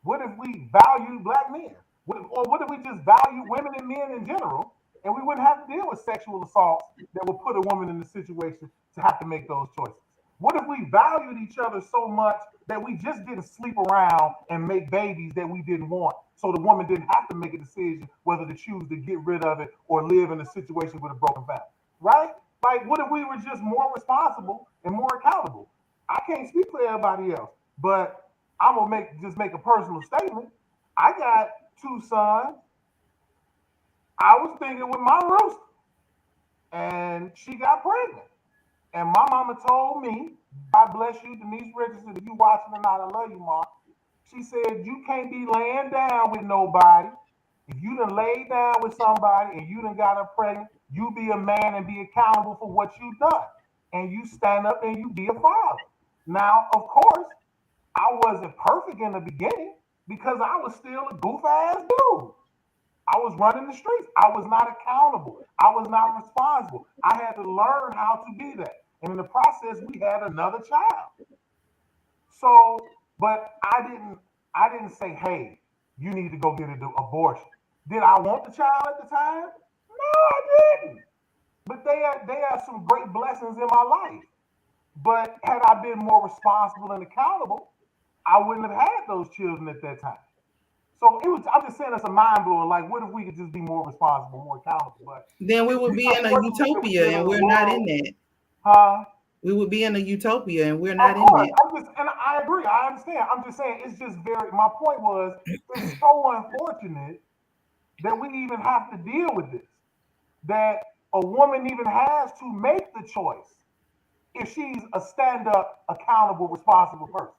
What if we value black men? What if we just value women and men in general, and we wouldn't have to deal with sexual assaults that would put a woman in the situation to have to make those choices? What if we valued each other so much that we just didn't sleep around and make babies that we didn't want, So the woman didn't have to make a decision whether to choose to get rid of it or live in a situation with a broken family, right? Like, what if we were just more responsible and more accountable? I can't speak for everybody else, but I'm gonna make a personal statement. I got two sons. I was thinking with my rooster, and she got pregnant. And my mama told me, God bless you, Denise Richardson, if you watching tonight, I love you, Mom. She said, you can't be laying down with nobody. If you done laid down with somebody and you done got her pregnant, you be a man and be accountable for what you done. And you stand up and you be a father. Now, of course, I wasn't perfect in the beginning because I was still a goof ass dude. I was running the streets. I was not accountable. I was not responsible. I had to learn how to be that. And in the process, we had another child. So, but I didn't say, hey, you need to go get an abortion. Did I want the child at the time? No, I didn't. But they are some great blessings in my life. But had I been more responsible and accountable, I wouldn't have had those children at that time. So it was. I'm just saying, it's a mind blower. Like, what if we could just be more responsible, more accountable? But Then we would be in a utopia, and we're not in that. Huh? We would be in a utopia, and we're Of not in course, that. and I agree. I understand. I'm just saying, it's just very. My point was, it's so unfortunate that we even have to deal with this. That a woman even has to make the choice if she's a stand-up, accountable, responsible person,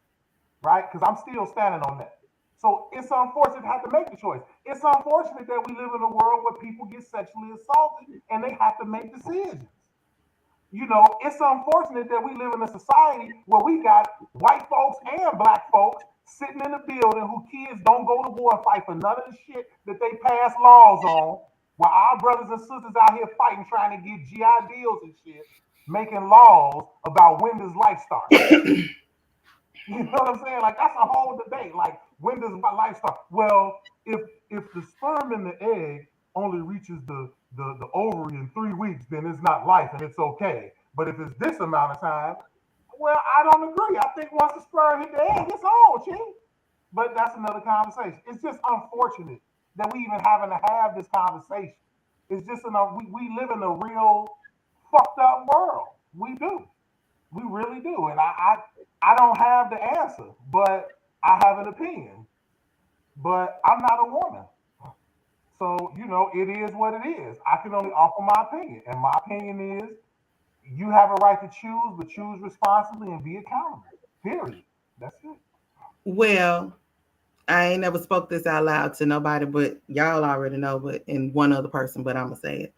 right? Because I'm still standing on that. So it's unfortunate to have to make the choice. It's unfortunate that we live in a world where people get sexually assaulted and they have to make decisions. It's unfortunate that we live in a society where we got white folks and black folks sitting in the building who kids don't go to war and fight for none of the shit that they pass laws on, while our brothers and sisters out here fighting, trying to get GI deals and shit, making laws about when does life start. You know what I'm saying? Like, that's a whole debate. Like, when does my life start? Well, if the sperm in the egg only reaches the ovary in 3 weeks, then it's not life and it's okay. But if it's this amount of time, well, I don't agree. I think once the sperm hit the egg, it's on, chief. But that's another conversation. It's just unfortunate that we even having to have this conversation. It's just we live in a real fucked up world. We do. We really do. And I don't have the answer, but I have an opinion. But I'm not a woman. So, it is what it is. I can only offer my opinion. And my opinion is you have a right to choose, but choose responsibly and be accountable. Period. That's it. Well, I ain't never spoke this out loud to nobody, but y'all already know, but in one other person, but I'm going to say it.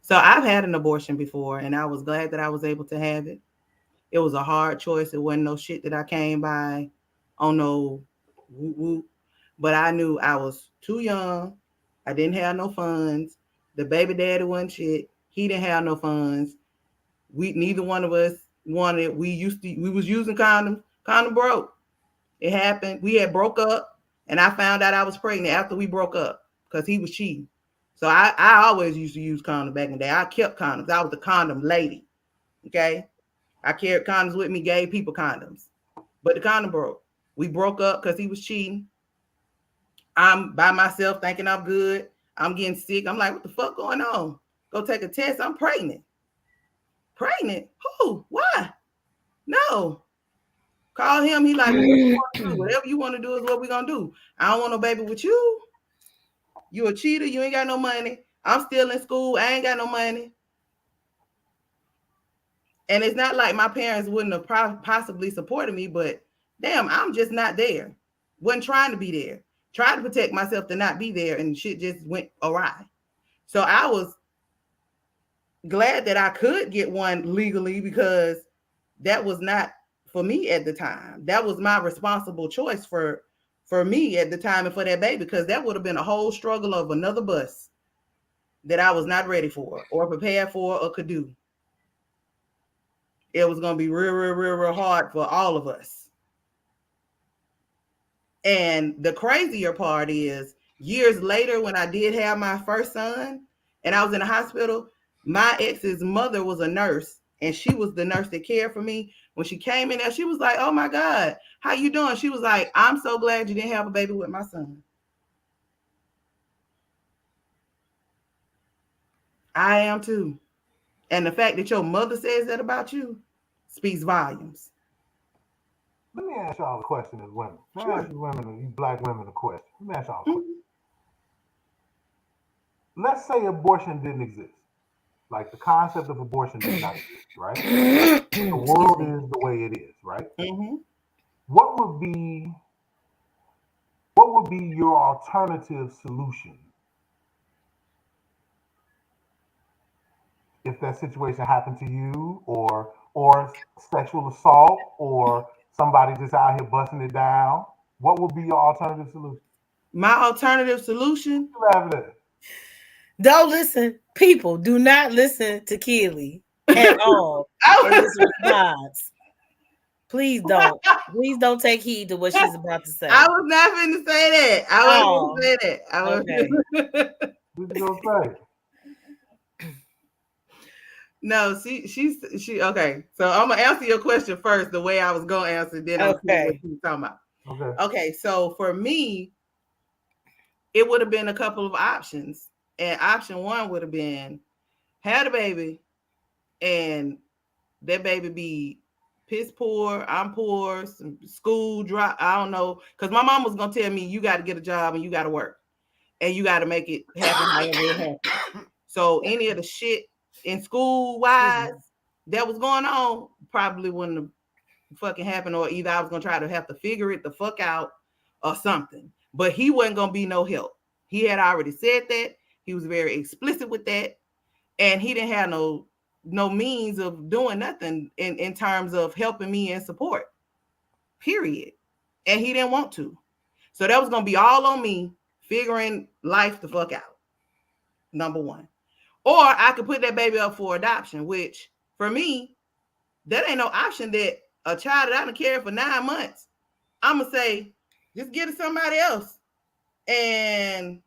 So I've had an abortion before, and I was glad that I was able to have it. It was a hard choice. It wasn't no shit that I came by on no whoop. But I knew I was too young. I didn't have no funds. The baby daddy wasn't shit. He didn't have no funds. Neither one of us wanted. We was using condoms. Condom broke. It happened. We had broke up, and I found out I was pregnant after we broke up because he was cheating. So I always used to use condoms back in the day. I kept condoms. I was the condom lady. Okay. I carried condoms with me, gave people condoms. But the condom broke. We broke up because he was cheating. I'm by myself thinking I'm good. I'm getting sick. I'm like, what the fuck going on? Go take a test. I'm pregnant. Pregnant? Who? Why? No. Call him. He like, whatever you want to do is what we're going to do. I don't want no baby with you. You a cheater. You ain't got no money. I'm still in school. I ain't got no money. And it's not like my parents wouldn't have possibly supported me, but damn, I'm just not there. Wasn't trying to be there. Tried to protect myself to not be there, and shit just went awry. So I was glad that I could get one legally because that was not for me at the time. That was my responsible choice for me at the time and for that baby, because that would have been a whole struggle of another bus that I was not ready for or prepared for or could do. It was going to be real hard for all of us. And the crazier part is years later, when I did have my first son and I was in the hospital, my ex's mother was a nurse, and she was the nurse that cared for me. When she came in there, she was like, oh my God, how you doing? She was like, I'm so glad you didn't have a baby with my son. I am too. And the fact that your mother says that about you speaks volumes. Let me ask y'all a question as women. Let me Sure. ask you women, you black women, a question. Let me ask y'all a question. Mhm. Let's say abortion didn't exist. Like the concept of abortion did not exist, right? The Excuse world me. is the way it is, right? Mhm. What would be what would be your alternative solution if that situation happened to you, or sexual assault, or somebody just out here busting it down? What would be your alternative solution? My alternative solution. You laughing at? Don't listen, people. Do not listen to Keely at all in I this response. Please don't. Please don't take heed to what she's about to say. was not going to say that. I wasn't going Oh, to say that. I was okay. What you gonna say? No, she okay. So I'm gonna answer your question first, the way I was gonna answer, then I'm gonna see what Okay. you talking about. Okay. Okay, so for me, it would have been a couple of options. And option one would have been had a baby and that baby be piss poor, I'm poor, some school drop, I don't know. Because my mom was gonna tell me you got to get a job and you got to work and you got to make it happen however it happens. So any of the shit in school wise that was going on probably wouldn't have fucking happened, or either I was gonna try to have to figure it the fuck out or something. But he wasn't gonna be no help. He had already said that. He was very explicit with that, and he didn't have no means of doing nothing in terms of helping me and support. Period. And he didn't want to. So that was gonna be all on me figuring life the fuck out. Number one. Or I could put that baby up for adoption, which for me, that ain't no option that a child that I done carried for 9 months, I'm gonna say, just get it somebody else. And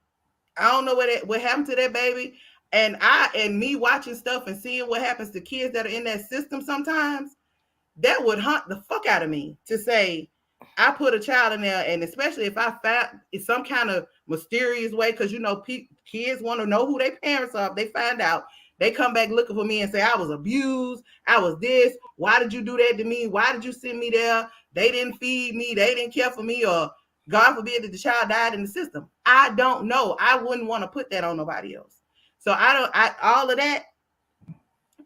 I don't know what happened to that baby. And me watching stuff and seeing what happens to kids that are in that system sometimes, that would haunt the fuck out of me to say, I put a child in there, and especially if I found it's some kind of mysterious way, because kids want to know who their parents are. If they find out, they come back looking for me and say, I was abused, I was this, why did you do that to me? Why did you send me there? They didn't feed me, they didn't care for me, or God forbid that the child died in the system. I don't know. I wouldn't want to put that on nobody else. So all of that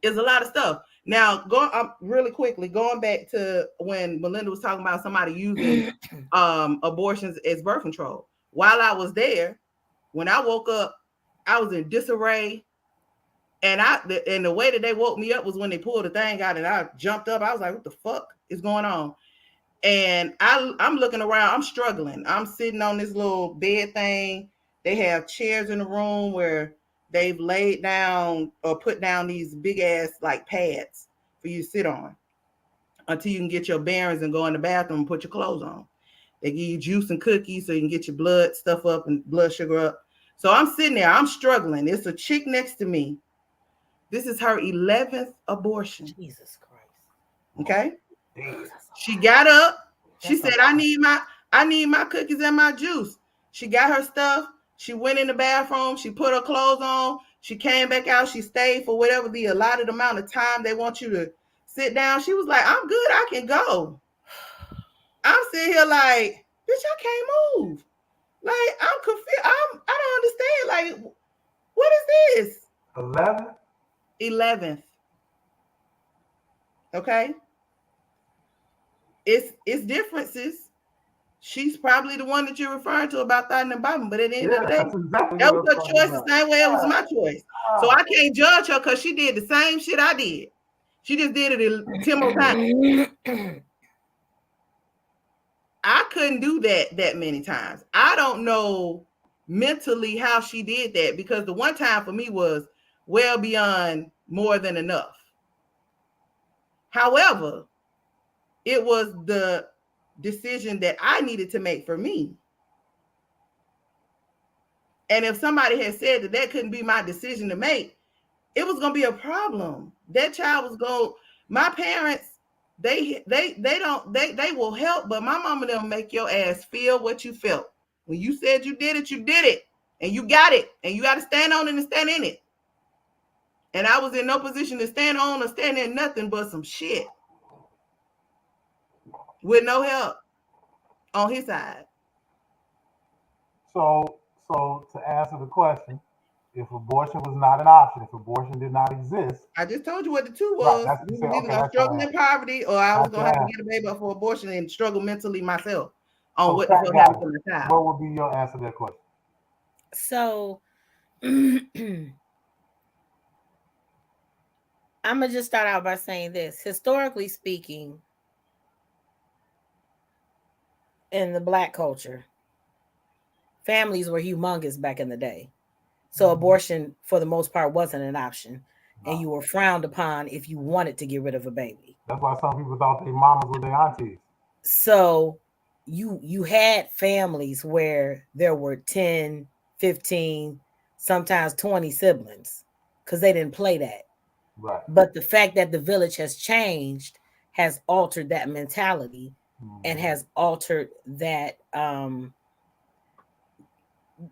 is a lot of stuff. Now, going really quickly, going back to when Melinda was talking about somebody using abortions as birth control. While I was there, when I woke up, I was in disarray. And the way that they woke me up was when they pulled the thing out and I jumped up. I was like, what the fuck is going on? And I'm looking around, I'm struggling. I'm sitting on this little bed thing. They have chairs in the room where they've laid down or put down these big ass like pads for you to sit on until you can get your bearings and go in the bathroom and put your clothes on. They give you juice and cookies so you can get your blood stuff up and blood sugar up. So I'm sitting there, I'm struggling. It's a chick next to me. This is her 11th abortion. Jesus Christ. Okay. She got up. She said, I need my cookies and my juice. She got her stuff. She went in the bathroom. She put her clothes on. She came back out. She stayed for whatever the allotted amount of time they want you to sit down. She was like, I'm good. I can go. I'm sitting here like, bitch, I can't move. Like, I'm confused. I don't understand. Like, what is this? 11th. Okay. It's differences. She's probably the one that you're referring to about that in the Bible, but at the end of the day, exactly that was her choice the same way it was my choice. So I can't judge her because she did the same shit I did. She just did it 10 more times. I couldn't do that many times. I don't know mentally how she did that, because the one time for me was well beyond more than enough. However, it was the decision that I needed to make for me. And if somebody had said that couldn't be my decision to make, it was going to be a problem. That child was going, my parents, they will help, but my mama don't make your ass feel what you felt. When you said you did it, and you got it, and you got to stand on it and stand in it. And I was in no position to stand on or stand in nothing but some shit with no help on his side. So to answer the question, if abortion was not an option, if abortion did not exist, I just told you what the two right? was. That's We you say, was either okay, gonna that's your struggle in answer. poverty or I was That's gonna your have to answer. get a baby up for abortion and struggle mentally myself on So what the Cat fuck got happened it. to my child. What would be your answer to that question? So I'm gonna just start out by saying this. Historically speaking, in the Black culture, families were humongous back in the day. So abortion, for the most part, wasn't an option, and you were frowned upon if you wanted to get rid of a baby. That's why some people thought their mamas were their aunties. So you had families where there were 10, 15, sometimes 20 siblings because they didn't play that. Right. But the fact that the village has changed has altered that mentality and has altered that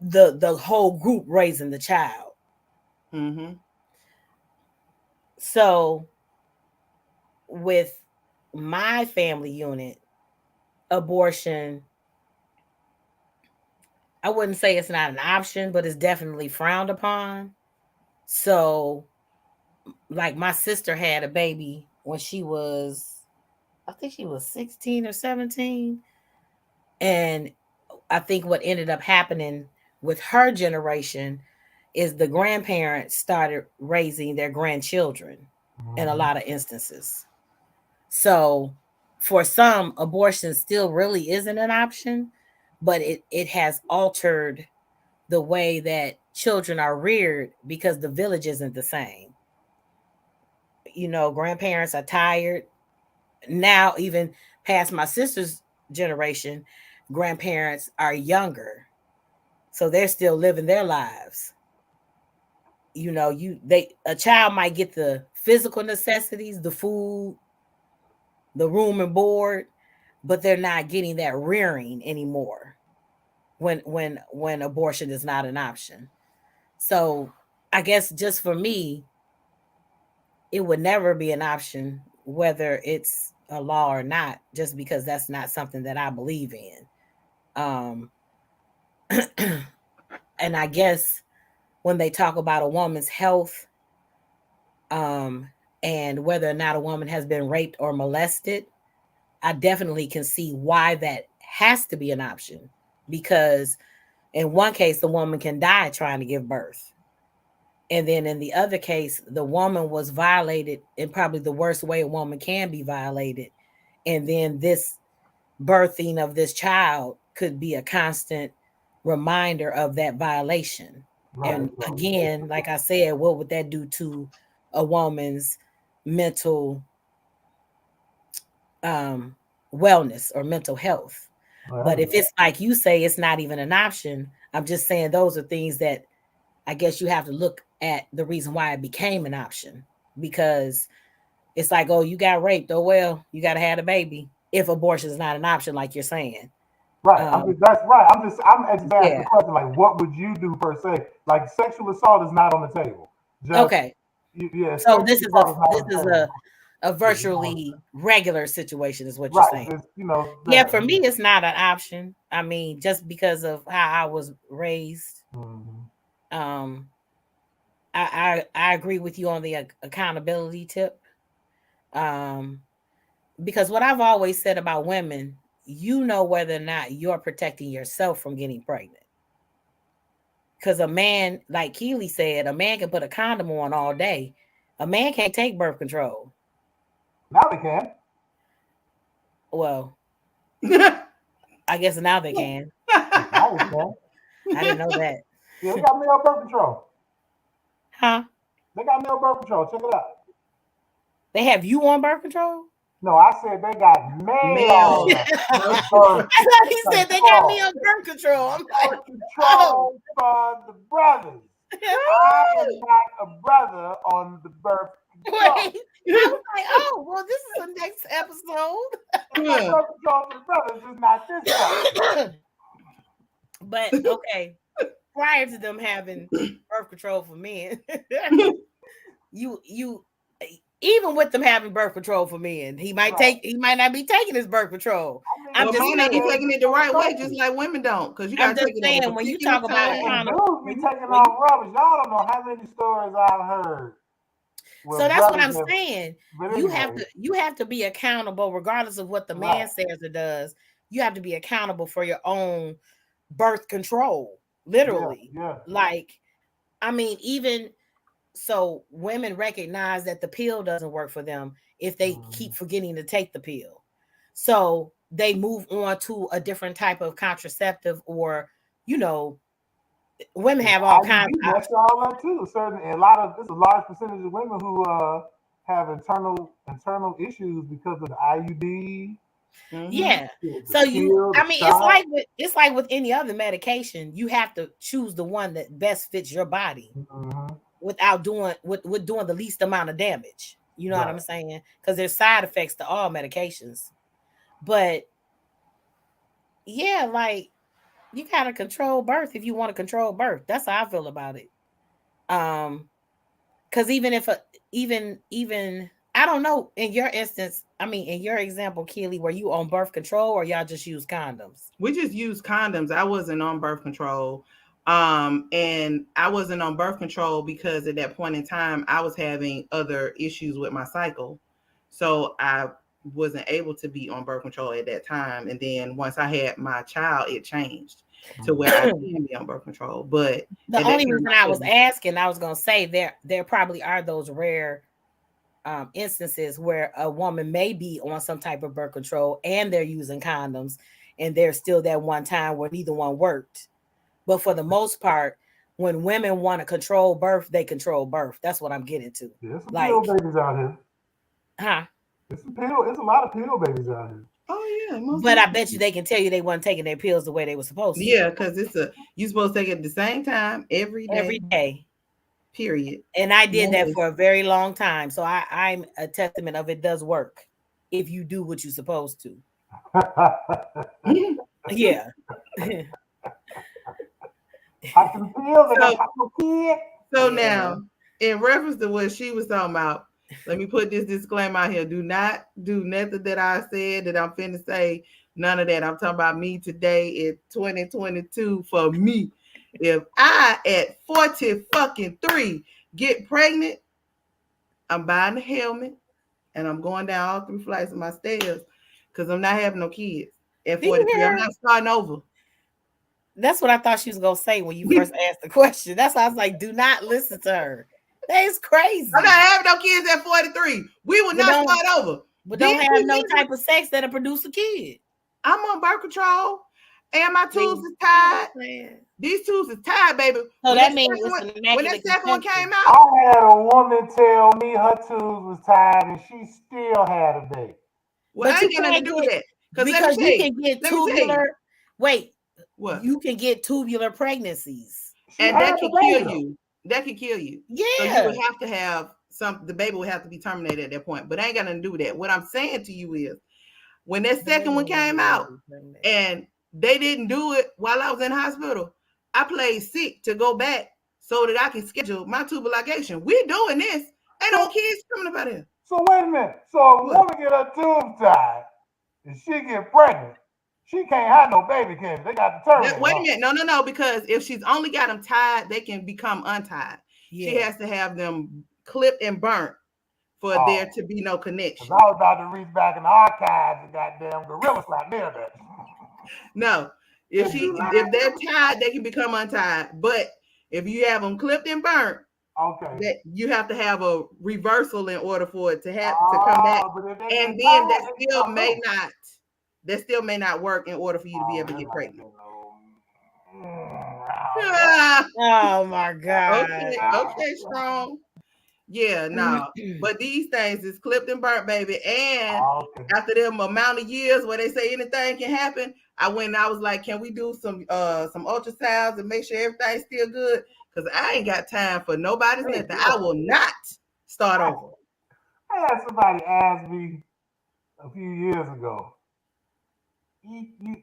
the whole group raising the child. Mm-hmm. So with my family unit, abortion, I wouldn't say it's not an option, but it's definitely frowned upon. So like my sister had a baby when she was, I think she was 16 or 17. And I think what ended up happening with her generation is the grandparents started raising their grandchildren in a lot of instances. So for some, abortion still really isn't an option, but it has altered the way that children are reared because the village isn't the same. You know, grandparents are tired. Now, even past my sister's generation, grandparents are younger. So they're still living their lives. You know, a child might get the physical necessities, the food, the room and board, but they're not getting that rearing anymore when abortion is not an option. So I guess just for me, it would never be an option whether it's a law or not, just because that's not something that I believe in. And I guess when they talk about a woman's health, and whether or not a woman has been raped or molested, I definitely can see why that has to be an option, because in one case, the woman can die trying to give birth. And then in the other case, the woman was violated in probably the worst way a woman can be violated. And then this birthing of this child could be a constant reminder of that violation. Right. And again, like I said, what would that do to a woman's mental wellness or mental health? Right. But if it's like you say, it's not even an option, I'm just saying those are things that I guess you have to look at the reason why it became an option, because it's like, oh, you got raped. Oh, well, you got to have a baby if abortion is not an option, like you're saying. Right. That's right. I'm just asking the question, like, what would you do per se? Like, sexual assault is not on the table. Okay. Yeah. So this is a virtually regular situation, is what you're saying. Yeah, for me, it's not an option. I mean, just because of how I was raised. Mm-hmm. I agree with you on the accountability tip. Because what I've always said about women, you know whether or not you're protecting yourself from getting pregnant. Because a man, like Keely said, a man can put a condom on all day. A man can't take birth control. Now they can. Well, I guess now they can. Now they can. I didn't know that. Yeah, they got male birth control. Huh? They got male birth control. Check it out. They have you on birth control? No, I said they got male. I thought he said they got me on birth control. I'm like, control for the brothers. I am not a brother on the birth control. Wait, I was like, oh, well, this is the next episode. Birth control for the brothers is not this one. But okay, prior to them having birth control for men, you even with them having birth control for men, he might not be taking his birth control. I'm Or just might not be saying, taking it the right way, just like women don't, because you I'm gotta just take it at a saying when you particular talk about time. And accountable, dudes be taking off rubbish. Y'all don't know how many stories I've heard. so that's what I'm have, saying. but You anyway, have to be accountable, regardless of what the man says or does. You have to be accountable for your own birth control, literally. Yeah. Like, I mean, even so, women recognize that the pill doesn't work for them if they keep forgetting to take the pill. So they move on to a different type of contraceptive, or you know, women have all kinds of That's all that too. Certain a lot of it's a large percentage of women who have internal issues because of the IUD. Yeah. The So pill, the I mean, shot. it's like with any other medication. You have to choose the one that best fits your body without doing with doing the least amount of damage. You know what I'm saying? Because there's side effects to all medications. But yeah, like you gotta control birth if you want to control birth. That's how I feel about it. Because even I don't know, in your instance, I mean, in your example, Keely, were you on birth control or y'all just use condoms? We just used condoms. I wasn't on birth control. And I wasn't on birth control because at that point in time, I was having other issues with my cycle. So I wasn't able to be on birth control at that time. And then once I had my child, it changed to where I can be on birth control. But the only reason I was asking, I was going to say there probably are those rare instances where a woman may be on some type of birth control and they're using condoms, and there's still that one time where neither one worked. But for the most part, when women want to control birth, they control birth. That's what I'm getting to. There's some pill babies out here. Huh? It's a lot of pill babies out here. Oh yeah, but I bet you they can tell you they weren't taking their pills the way they were supposed to. Yeah, because you're supposed to take it at the same time every day. Every day. Period. And I did that for a very long time. So I'm a testament of it does work if you do what you're supposed to. Yeah. I can feel that. So now, in reference to what she was talking about, let me put this disclaimer out here. Do not do nothing that I said that I'm finna say. None of that. I'm talking about me today in 2022 for me. If I at 40 fucking 3 get pregnant, I'm buying a helmet and I'm going down all 3 flights of my stairs because I'm not having no kids. At 43, I'm not starting over. That's what I thought she was gonna say when you first asked the question. That's why I was like, do not listen to her. That is crazy. I'm not having no kids at 43. We will not start over. But don't have no type of sex that'll produce a kid. I'm on birth control and my tubes is tied. These tubes is tied, baby. So that means when that second one came out, I had a woman tell me her tubes was tied and she still had a baby. Well, I ain't got nothing to do with that. Because you can get tubular. Wait, what? You can get tubular pregnancies, and that can kill you. That can kill you. Yeah. So you would have to have the baby would have to be terminated at that point. But I ain't got nothing to do with that. What I'm saying to you is, when that second one came out and they didn't do it while I was in hospital, I played sick to go back so that I can schedule my tubal ligation. We're doing this. Ain't no kids coming about here. So wait a minute. So a woman get her tubes tied and she get pregnant. She can't have no baby, can they? Got to terminate. Wait a minute. No. Because if she's only got them tied, they can become untied. Yeah. She has to have them clipped and burnt for there to be no connection. I was about to reach back in the archives and goddamn gorilla slap me at that. No. If they're tied, they can become untied. But if you have them clipped and burnt, that you have to have a reversal in order for it to come back. And then that still may not work in order for you to be able to get pregnant. Oh my God. Okay, strong. Yeah, no. But these things is clipped and burnt, baby. And after them amount of years where they say anything can happen, I was like, can we do some ultrasounds and make sure everything's still good? Because I ain't got time for nobody's nothing. I will not start over. I had somebody ask me a few years ago,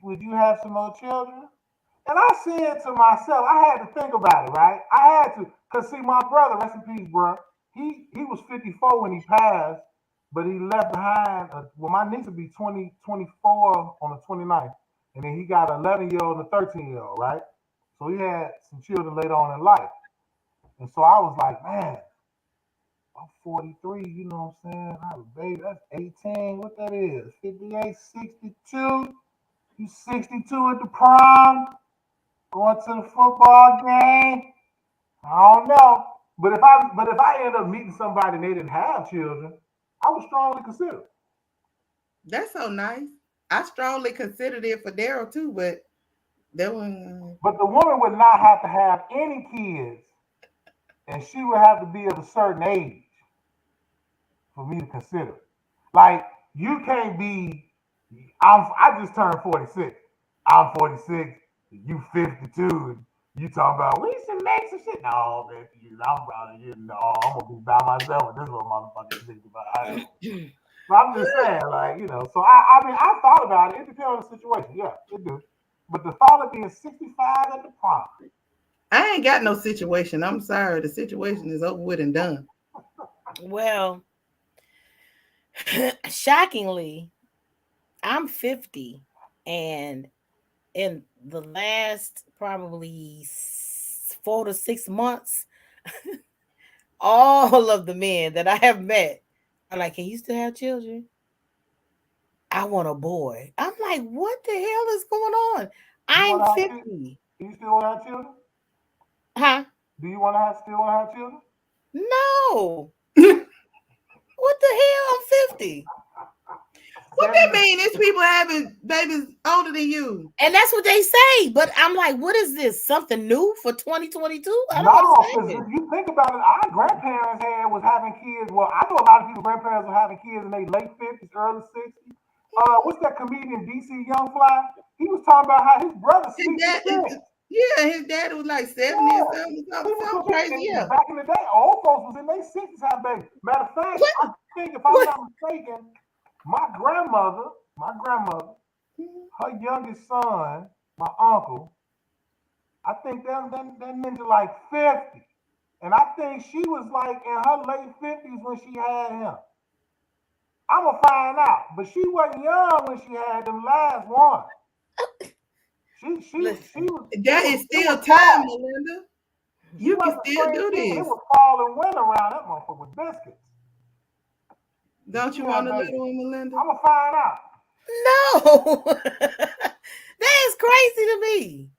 would you have some more children? And I said to myself, I had to think about it, right? I had to, because see, my brother, rest in peace, bro, he was 54 when he passed, but he left behind. Well, my niece would be 24 on the 29th, and then he got an 11-year-old and a 13-year-old, right? So he had some children later on in life, and so I was like, man, I'm 43. You know what I'm saying? I have a baby. That's 18. What that is? 58, 62. You 62 at the prom, going to the football game. I don't know. But if I end up meeting somebody and they didn't have children, I would strongly consider. That's so nice. I strongly considered it for Daryl too, but that one. But the woman would not have to have any kids, and she would have to be of a certain age for me to consider. Like you can't be. I just turned 46. I'm 46. You 52. You talking about we should make some shit? No, man, I'm probably I'm gonna be by myself with this little motherfucker 65. But I'm just saying, like, so I mean I thought about it. It depends on the situation. Yeah, it do. But the thought of being 65 at the prom. I ain't got no situation. I'm sorry. The situation is over with and done. Well, shockingly, I'm 50, and in the last probably 4 to 6 months, all of the men that I have met are like, can you still have children? I want a boy. I'm like, what the hell is going on? I'm 50. Do you still want to have children? Huh? Do you want to still want to have children? No. What the hell? I'm 50. What that mean? Is people having babies older than you? And that's what they say. But I'm like, what is this? Something new for 2022? I don't No, because understand. if you think about it, our grandparents was having kids. Well, I know a lot of people's grandparents were having kids in their late 50s, early 60s. What's that comedian, DC Young Fly? He was talking about how his brother his dad was like 70 or something crazy. Yeah. Back in the day, old folks was in their 60s having babies. Matter of fact, I think if I'm not mistaken, my grandmother, her youngest son, my uncle, I think that ninja like 50. And I think she was like in her late 50s when she had him. I'm going to find out. But she wasn't young when she had them last one. She was. That is still time, Melinda. You can still do this. It was fall and winter around that motherfucker with biscuits. Don't you want a little one, Melinda? I'm going to find out. No. That is crazy to me.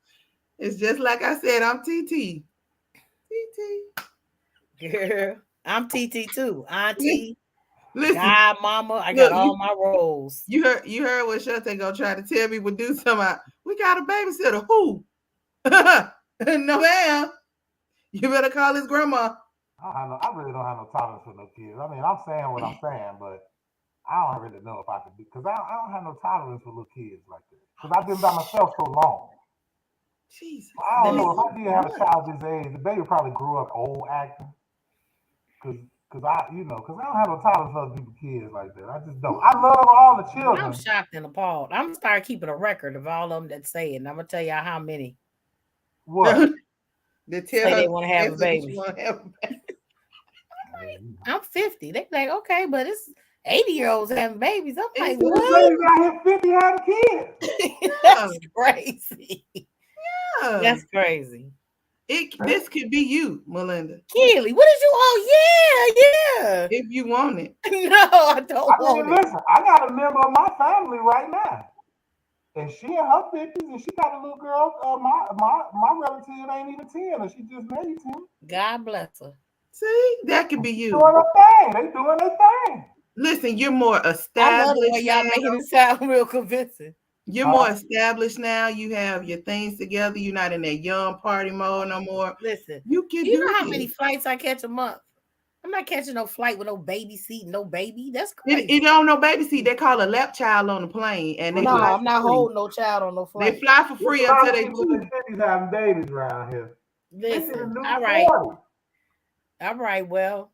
It's just like I said, I'm TT. TT. Girl, I'm TT too. Auntie. Listen, God, mama, I got all my roles. You heard what Shante gonna try to tell me would do something. We got a babysitter. Who? No, ma'am. You better call his grandma. I really don't have no tolerance for no kids. I mean, I'm saying what I'm saying, but I don't really know if I could be, because I don't have no tolerance for little kids like that. Because I've been by myself so long. Jesus. I don't know if I did have a child this age, the baby probably grew up old acting. Because I don't have no tolerance for other people's kids like that. I just don't. I love all the children. I'm shocked and appalled. I'm gonna start keeping a record of all of them that say it. And I'm gonna tell y'all how many. What? They say they want to have a baby. I'm 50. They like, okay, but it's 80-year-olds having babies. I'm like, what? I hit 50 having kids. That's crazy. Yeah. That's crazy. This could be you, Melinda. Keely, what did you? Oh, yeah. If you want it. No, I don't want it. Listen, I got a member of my family right now. And she in her 50s, and she got a little girl. My relative ain't even 10, and she just made 10. God bless her. See, that could be you. Doing their thing. They doing their thing. Listen, you're more established. I love the way y'all making it sound real convincing. You're more established now. You have your things together. You're not in that young party mode no more. Listen, you know how many flights I catch a month? I'm not catching no flight with no baby seat, no baby. That's crazy. It don't no baby seat. They call a lap child on the plane, and they I'm not holding no child on no flight. They fly for free until they do. Having babies around here. Listen, all right. Well,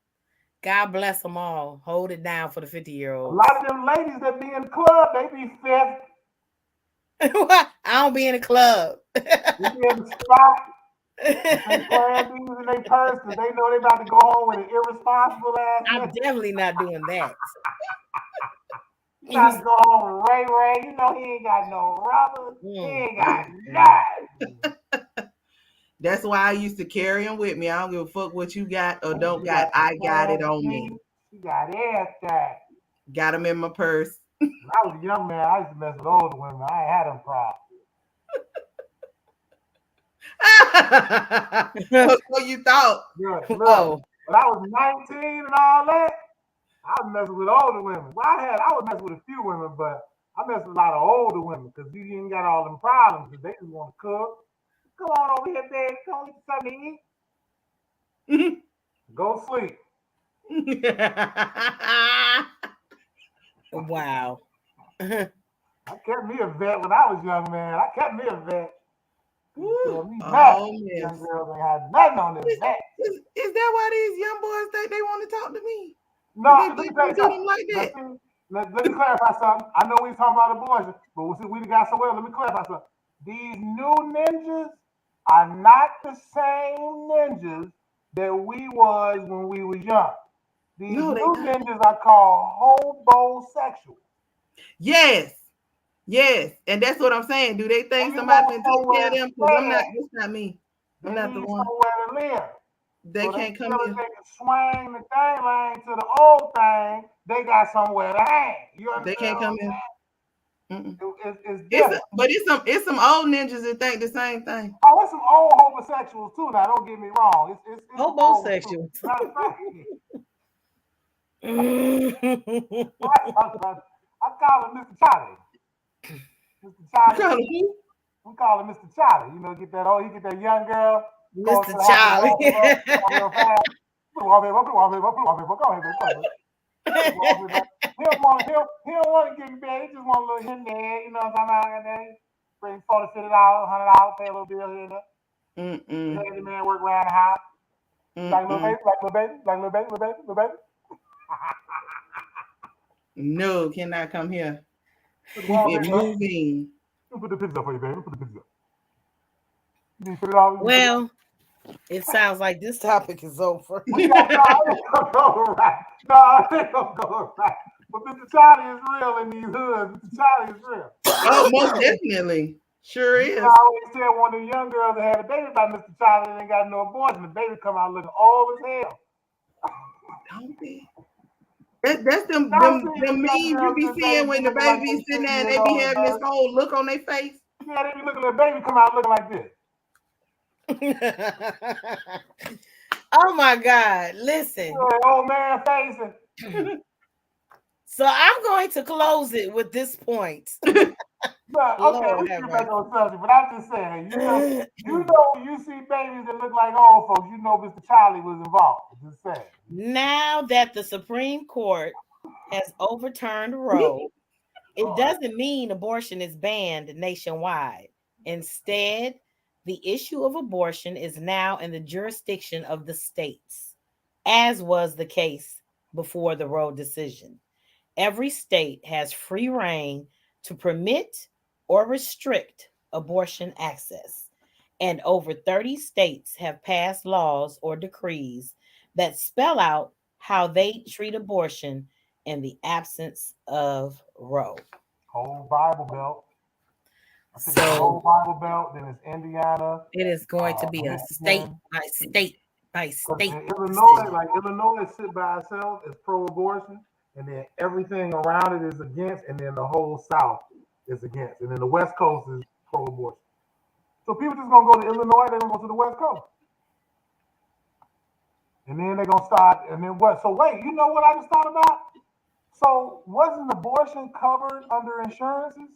God bless them all. Hold it down for the 50-year-olds. A lot of them ladies that be in the club, they be 50. I don't be in the club. You be in the spot. They playing these in their purse because they know they about to go home with an irresponsible ass I'm nigga. definitely not doing that. You about to go home with Ray Ray. You know he ain't got no rubber. He ain't got nothing. That's why I used to carry them with me. I don't give a fuck what you got or don't got. I got it on me. She got everything. Got them in my purse. When I was a young man, I used to mess with older women. I ain't had them problems. So you thought. Yeah, Whoa. look, when I was 19 and all that, I was messing with older women. Well, I was messing with a few women, but I messed with a lot of older women because you ain't got all them problems because they just want to cook. Come on over here, baby. Come get something to eat. Go sleep. Wow. I kept me a vet when I was young, man. I kept me a vet. Woo. Me Oh, young girls ain't had nothing on this vet. Is that why these young boys think they want to talk to me? No, They do them like that. Let me clarify something. I know we talking about abortion, but we got somewhere. Let me clarify something. These new ninjas are not the same ninjas that we was when we was young. These new ninjas are called hobosexuals. Yes. Yes. And that's what I'm saying. Do they think somebody can take care of them? Because it's not me. I'm not the one. Somewhere to live. They can't come here. They can swing the thing line to the old thing. They got somewhere to hang. You understand? They can't come in. It's some old ninjas that think the same thing. Oh, it's some old homosexuals too. Now, don't get me wrong. It's homosexuals. I call him Mr. Charlie. Mr. Charlie. We call him Mr. Charlie. You know, get that young girl. Mr. Charlie. He don't want to get in bed. He just want a little in there. You know what I'm talking about? Bring $40, $50, $100, pay a little bill here and there. Let the man work around the house. Like little baby. No, cannot come here. Keep it moving. Put the picture up for you, baby. Put the picture up. Well, it sounds like this topic is over. No, it ain't gonna go right. But Mr. Charlie is real in these hoods. Mr. Charlie is real. Oh, most definitely. Sure is. I always tell one of the young girls that had a baby by Mr. Charlie and ain't got no abortion. The baby come out looking old as hell. Don't be. That's them memes you be seeing when the baby's sitting there and they be having this whole look on their face. Yeah, they be looking at the baby come out looking like this. Oh my God! Listen, old man facing. So I'm going to close it with this point. Okay, we get back on subject, but I'm just saying, you know, you see babies that look like old folks, you know Mr. Charlie was involved. Just saying. Now that the Supreme Court has overturned Roe, it doesn't mean abortion is banned nationwide. Instead, the issue of abortion is now in the jurisdiction of the states, as was the case before the Roe decision. Every state has free reign to permit or restrict abortion access, and over 30 states have passed laws or decrees that spell out how they treat abortion in the absence of Roe. Whole Bible Belt. So whole Bible Belt, then it's Indiana. It is going to be a state by state by state. Illinois sit by itself is pro-abortion, and then everything around it is against, and then the whole South is against, and then the West Coast is pro-abortion. So people just gonna go to Illinois, they're gonna go to the West Coast, and then they're gonna start. And then what? So wait, you know what I just thought about? So wasn't abortion covered under insurances?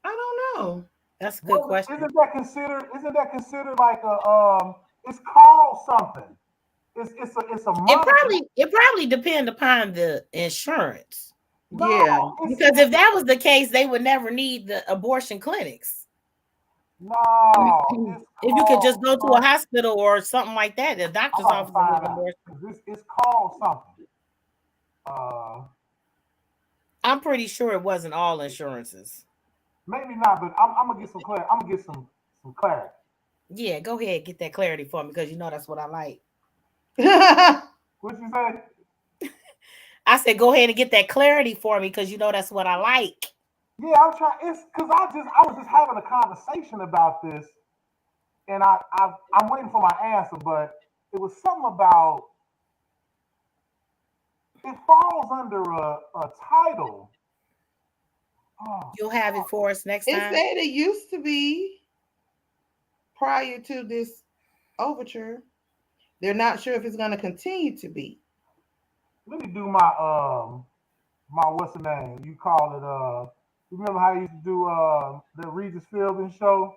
I don't know. That's a good question. Isn't that considered like a it's called something? It's a it probably depends upon the insurance. Yeah, because if that was the case, they would never need the abortion clinics. No, if you could just go to a hospital or something like that, the doctor's office would abortion. It's called something. I'm pretty sure it wasn't all insurances. Maybe not, but I'm gonna get some clarity. I'm gonna get some clarity. Yeah, go ahead, get that clarity for me because you know that's what I like. What you say? I said, go ahead and get that clarity for me because you know that's what I like. Yeah, I'm trying. It's because I was just having a conversation about this, and I'm waiting for my answer, but it was something about it falls under a title. Oh, You'll have it for us next It time. said it used to be prior to this overture. They're not sure if it's going to continue to be. let me do my what's the name? You call it you remember how you used to do the Regis Philbin show?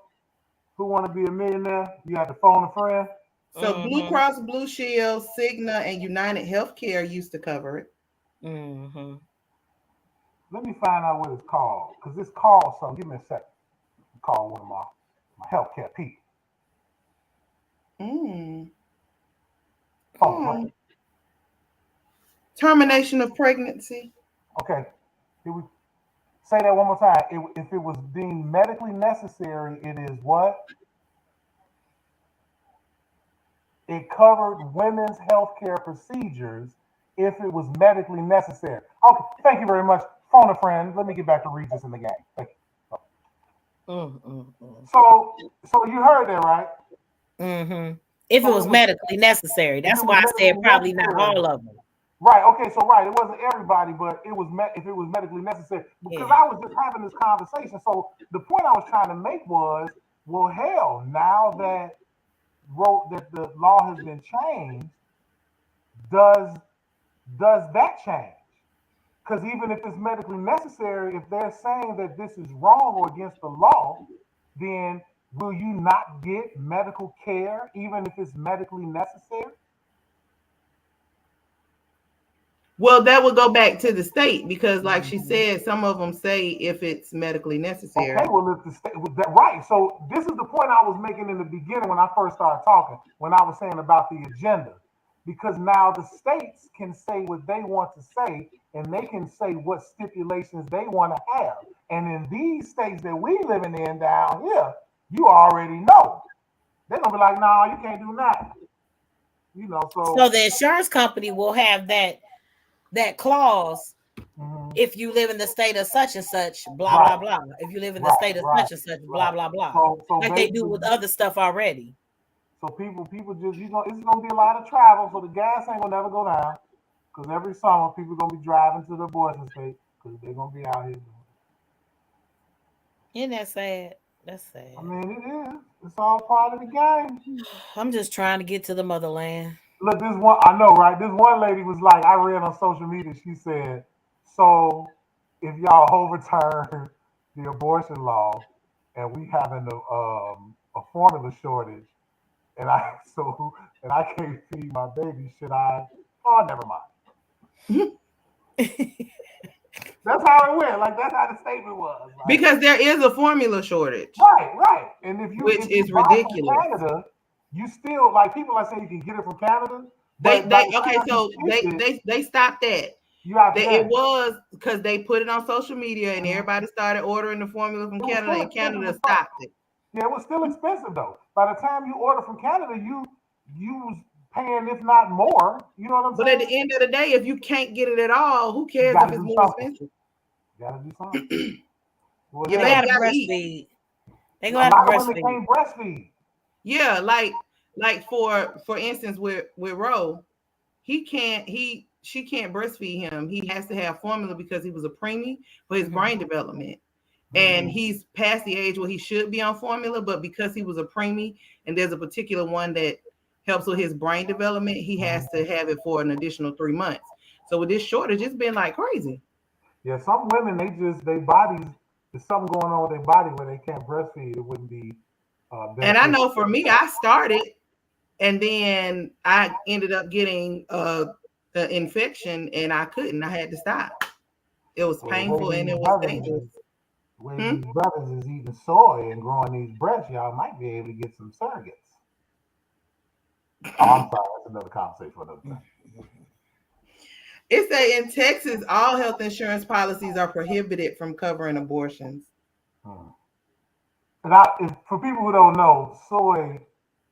Who Want to Be a Millionaire? You had to phone a friend. So Blue Mm-hmm. Cross Blue Shield, Cigna, and United Healthcare used to cover it. Mm-hmm. Let me find out what it's called because it's called something. Give me a second. Call one of my healthcare people. Mm. Phone friend. Termination of pregnancy. Okay. Here we say that one more time. If it was deemed medically necessary, it is what? It covered women's healthcare procedures if it was medically necessary. Okay, thank you very much. Phone a friend. Let me get back to Regis in the game. Thank you. Mm-hmm. So you heard that, right? Mm-hmm. If it So was medically necessary, if that's it was why I said medically probably not necessary, all of them. right? Okay, so right, it wasn't everybody, but it was if it was medically necessary. Because Yeah. I was just having this conversation. So the point I was trying to make was, well, hell, now that wrote that the law has been changed, does does that change? Because even if it's medically necessary, if they're saying that this is wrong or against the law, then will you not get medical care even if it's medically necessary? Well, that would go back to the state because, like she Mhm. said, some of them say if it's medically Okay, necessary. well, if the state, right. So this is the point I was making in the beginning when I first started talking, when I was saying about the agenda, because now the states can say what they want to say, and they can say what stipulations they want to have. And in these states that we living in down here, you already know they're gonna be like, "No, nah, you can't do that." You know, So so the insurance company will have that clause mhm. if you live in the state of such and such, blah blah Right, blah. If you live in the right, state of right, such and such, blah right. blah blah. So Like they do with basically, other stuff already. so people just it's gonna be a lot of travel, so the gas ain't gonna never go down. Because every summer people gonna be driving to the abortion state because they're gonna be out here doing it. Isn't that sad? That's I sad. mean, it is. It's all part of the game. I'm just trying to get to the motherland. Look, this one I know, right? This one lady was like, I read on social media. She said, "So if y'all overturn the abortion law, and we having a formula shortage, and I so and I can't feed my baby, should I? Oh, never mind." That's how it went. Like that's how the statement was. Like, Because there is a formula shortage, right, right. And which if you is buy from ridiculous. Canada, you still like people are saying you can get it from Canada, They but by they the okay, time you so ship it, they stopped that. you have to That it pay. was because they put it on social media and Mhm. everybody started ordering the formula from It was Canada, still and expensive Canada as fuck. stopped it. Yeah, it was still expensive though. By the time you order from Canada, you was paying if not more. You know what I'm But at saying? the end of the day, if you can't get it at all, who You cares got if to it's do more something. expensive? You got to do something. Well, Your They baby gotta hell, got to eat. breastfeed. They a gonna have to lot of women breastfeed. can't breastfeed. Yeah, like for instance with Roe, he can't he she can't breastfeed him. He has to have formula because he was a preemie for his Mhm. brain development. And Mhm. he's past the age where he should be on formula, but because he was a preemie and there's a particular one that helps with his brain development, he has Mhm. to have it for an additional 3 months. So with this shortage, it's been like crazy. Yeah, some women their bodies there's something going on with their body where they can't breastfeed. It wouldn't be And I beneficial. know for me, I started and then I ended up getting the infection and I couldn't. I had to stop. It was Well, the way painful and these it was brothers dangerous. is the way Hmm? these brothers is eating soy and growing these breasts, y'all might be able to get some surrogates. Oh, I'm sorry, that's another conversation for another time. It say in Texas, all health insurance policies are prohibited from covering abortions. Hmm. For people who don't know, soy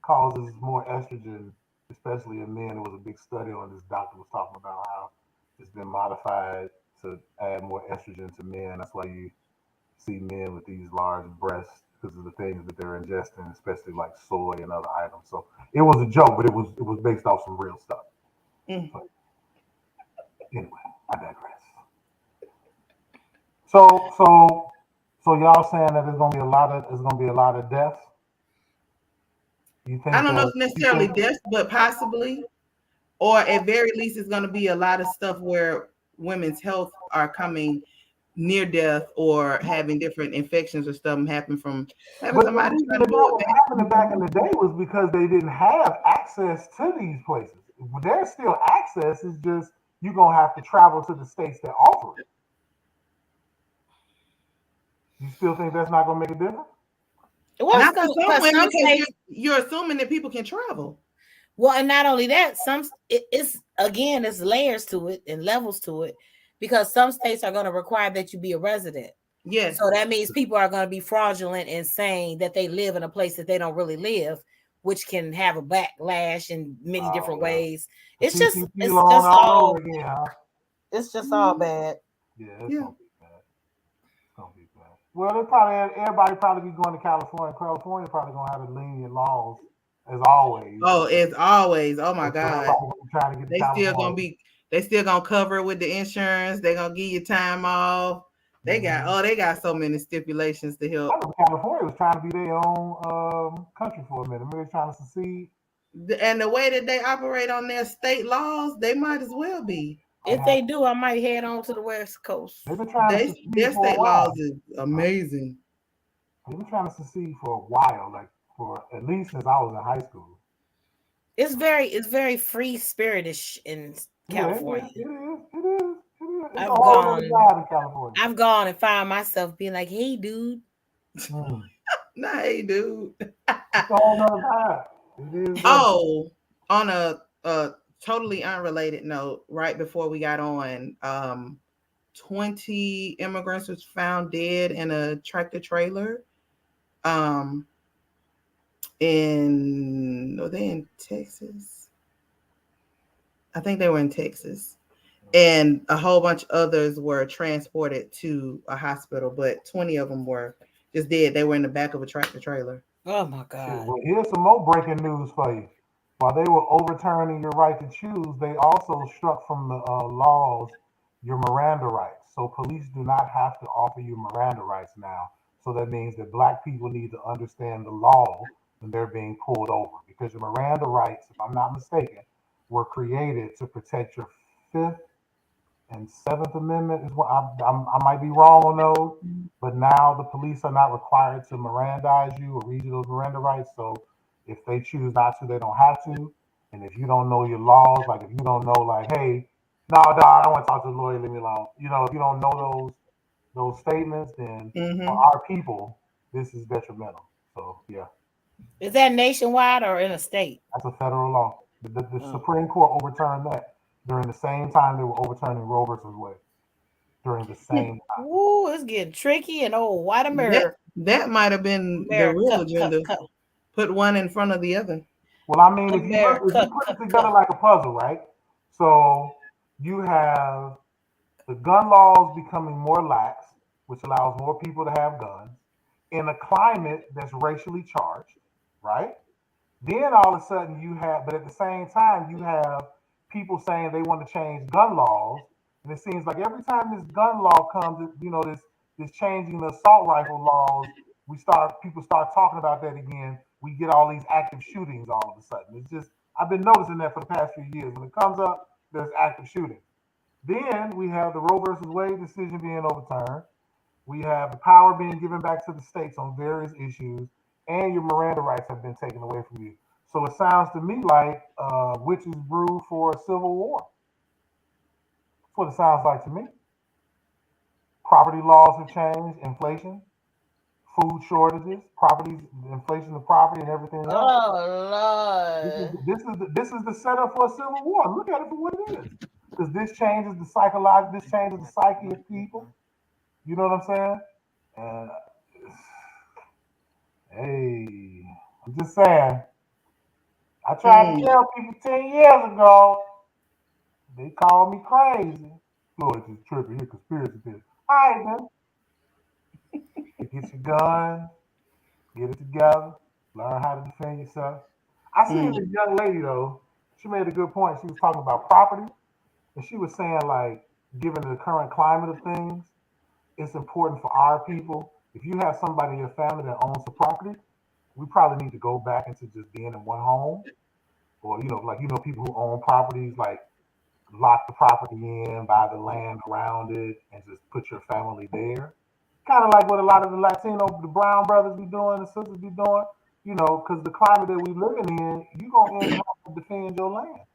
causes more estrogen, especially in men. There was a big study on this. Doctor was talking about how it's been modified to add more estrogen to men. That's why you see men with these large breasts because of the things that they're ingesting, especially like soy and other items. So it was a joke, but it was based off some real stuff. Mm. But anyway, I digress. So y'all saying that there's gonna be a lot of deaths. You I think don't know that if necessarily deaths, but possibly, or at very least, it's going to be a lot of stuff where women's health are coming near death or having different infections or stuff happen from having But the somebody reason trying that to do was it. happening back in the day was because they didn't have access to these places. There's still access. It's just you're gonna have to travel to the states that offer it. You still think that's not gonna make a difference? Well, it's Not for gonna some because women some because states. you're assuming that people can travel. Well, and not only that, it's again, it's layers to it and levels to it, because some states are going to require that you be a resident. Yes. So that means people are going to be fraudulent in saying that they live in a place that they don't really live, which can have a backlash in many different ways. It's just PPP loan all over again, huh? it's just all bad. Yeah, it's Yeah. gonna be bad. It's gonna be bad. Well, everybody probably be going to California. California probably gonna have the lenient laws as always. Oh, as always. Oh my So God. everybody gonna be trying to get to They still gonna California. be. They still gonna cover it with the insurance. They gonna give you time off. They got so many stipulations to I help. know California was trying to be their own country for a minute. Maybe they're trying to secede. And the way that they operate on their state laws, they might as well be. If they do, I might head on to the West Coast. They've been trying to secede Their for a state while. laws is amazing. They've been trying to secede for a while, like for at least since I was in high school. It's very free spirited in California. Yeah, it is. It's I've a whole other gone vibe in California. I've gone and found myself being like, "Hey, dude." Nah, hey, dude. It's a whole other vibe. It is. Oh, on a totally unrelated note, right before we got on, 20 immigrants was found dead in a tractor trailer. Were they in Texas? I think they were in Texas. And a whole bunch of others were transported to a hospital, but 20 of them were just dead. They were in the back of a tractor trailer. Oh my God. Well, here's some more breaking news for you. While they were overturning your right to choose, they also struck from the laws your Miranda rights. So police do not have to offer you Miranda rights now. So that means that black people need to understand the law when they're being pulled over. Because your Miranda rights, if I'm not mistaken, were created to protect your Fifth and Seventh Amendment. Is what I might be wrong on those, but now the police are not required to Mirandize you or read you those Miranda rights. So if they choose not to, they don't have to. And if you don't know your laws, like if you don't know, like, hey, no, dog, I don't want to talk to the lawyer, leave me alone. If you don't know those statements, then for our people, this is detrimental. So yeah. Is that nationwide or in a state? That's a federal law. The Supreme Court overturned that during the same time they were overturning Roe versus Wade. During the same time. Ooh, it's getting tricky and old white America. That might have been the real agenda. Put one in front of the other. Well, I mean, if you put it together like a puzzle, right? So you have the gun laws becoming more lax, which allows more people to have guns in a climate that's racially charged, right? Then all of a sudden but at the same time, you have people saying they want to change gun laws. And it seems like every time this gun law comes, this changing the assault rifle laws, people start talking about that again. We get all these active shootings all of a sudden. It's just, I've been noticing that for the past few years. When it comes up, there's active shootings. Then we have the Roe versus Wade decision being overturned. We have the power being given back to the states on various issues, and your Miranda rights have been taken away from you. So it sounds to me like witches brew for a civil war. That's what it sounds like to me. Property laws have changed, inflation, food shortages, inflation of property, and everything else. Oh Lord! This is the setup for a civil war. Look at it for what it is, because this changes the psyche of people. You know what I'm saying? And Hey, I'm just saying. I tried to tell people 10 years ago. They called me crazy. Floyd just tripping. He conspiracy theory. All right, then. Get your gun. Get it together. Learn how to defend yourself. I seen this young lady, though. She made a good point. She was talking about property. And she was saying, like, given the current climate of things, it's important for our people. If you have somebody in your family that owns a property, we probably need to go back into just being in one home. Or, like, people who own properties, like, lock the property in, buy the land around it, and just put your family there. Kind of like what a lot of the Latino, the Brown brothers be doing, the sisters be doing, because the climate that we living in, you're going to end up having to defend your land.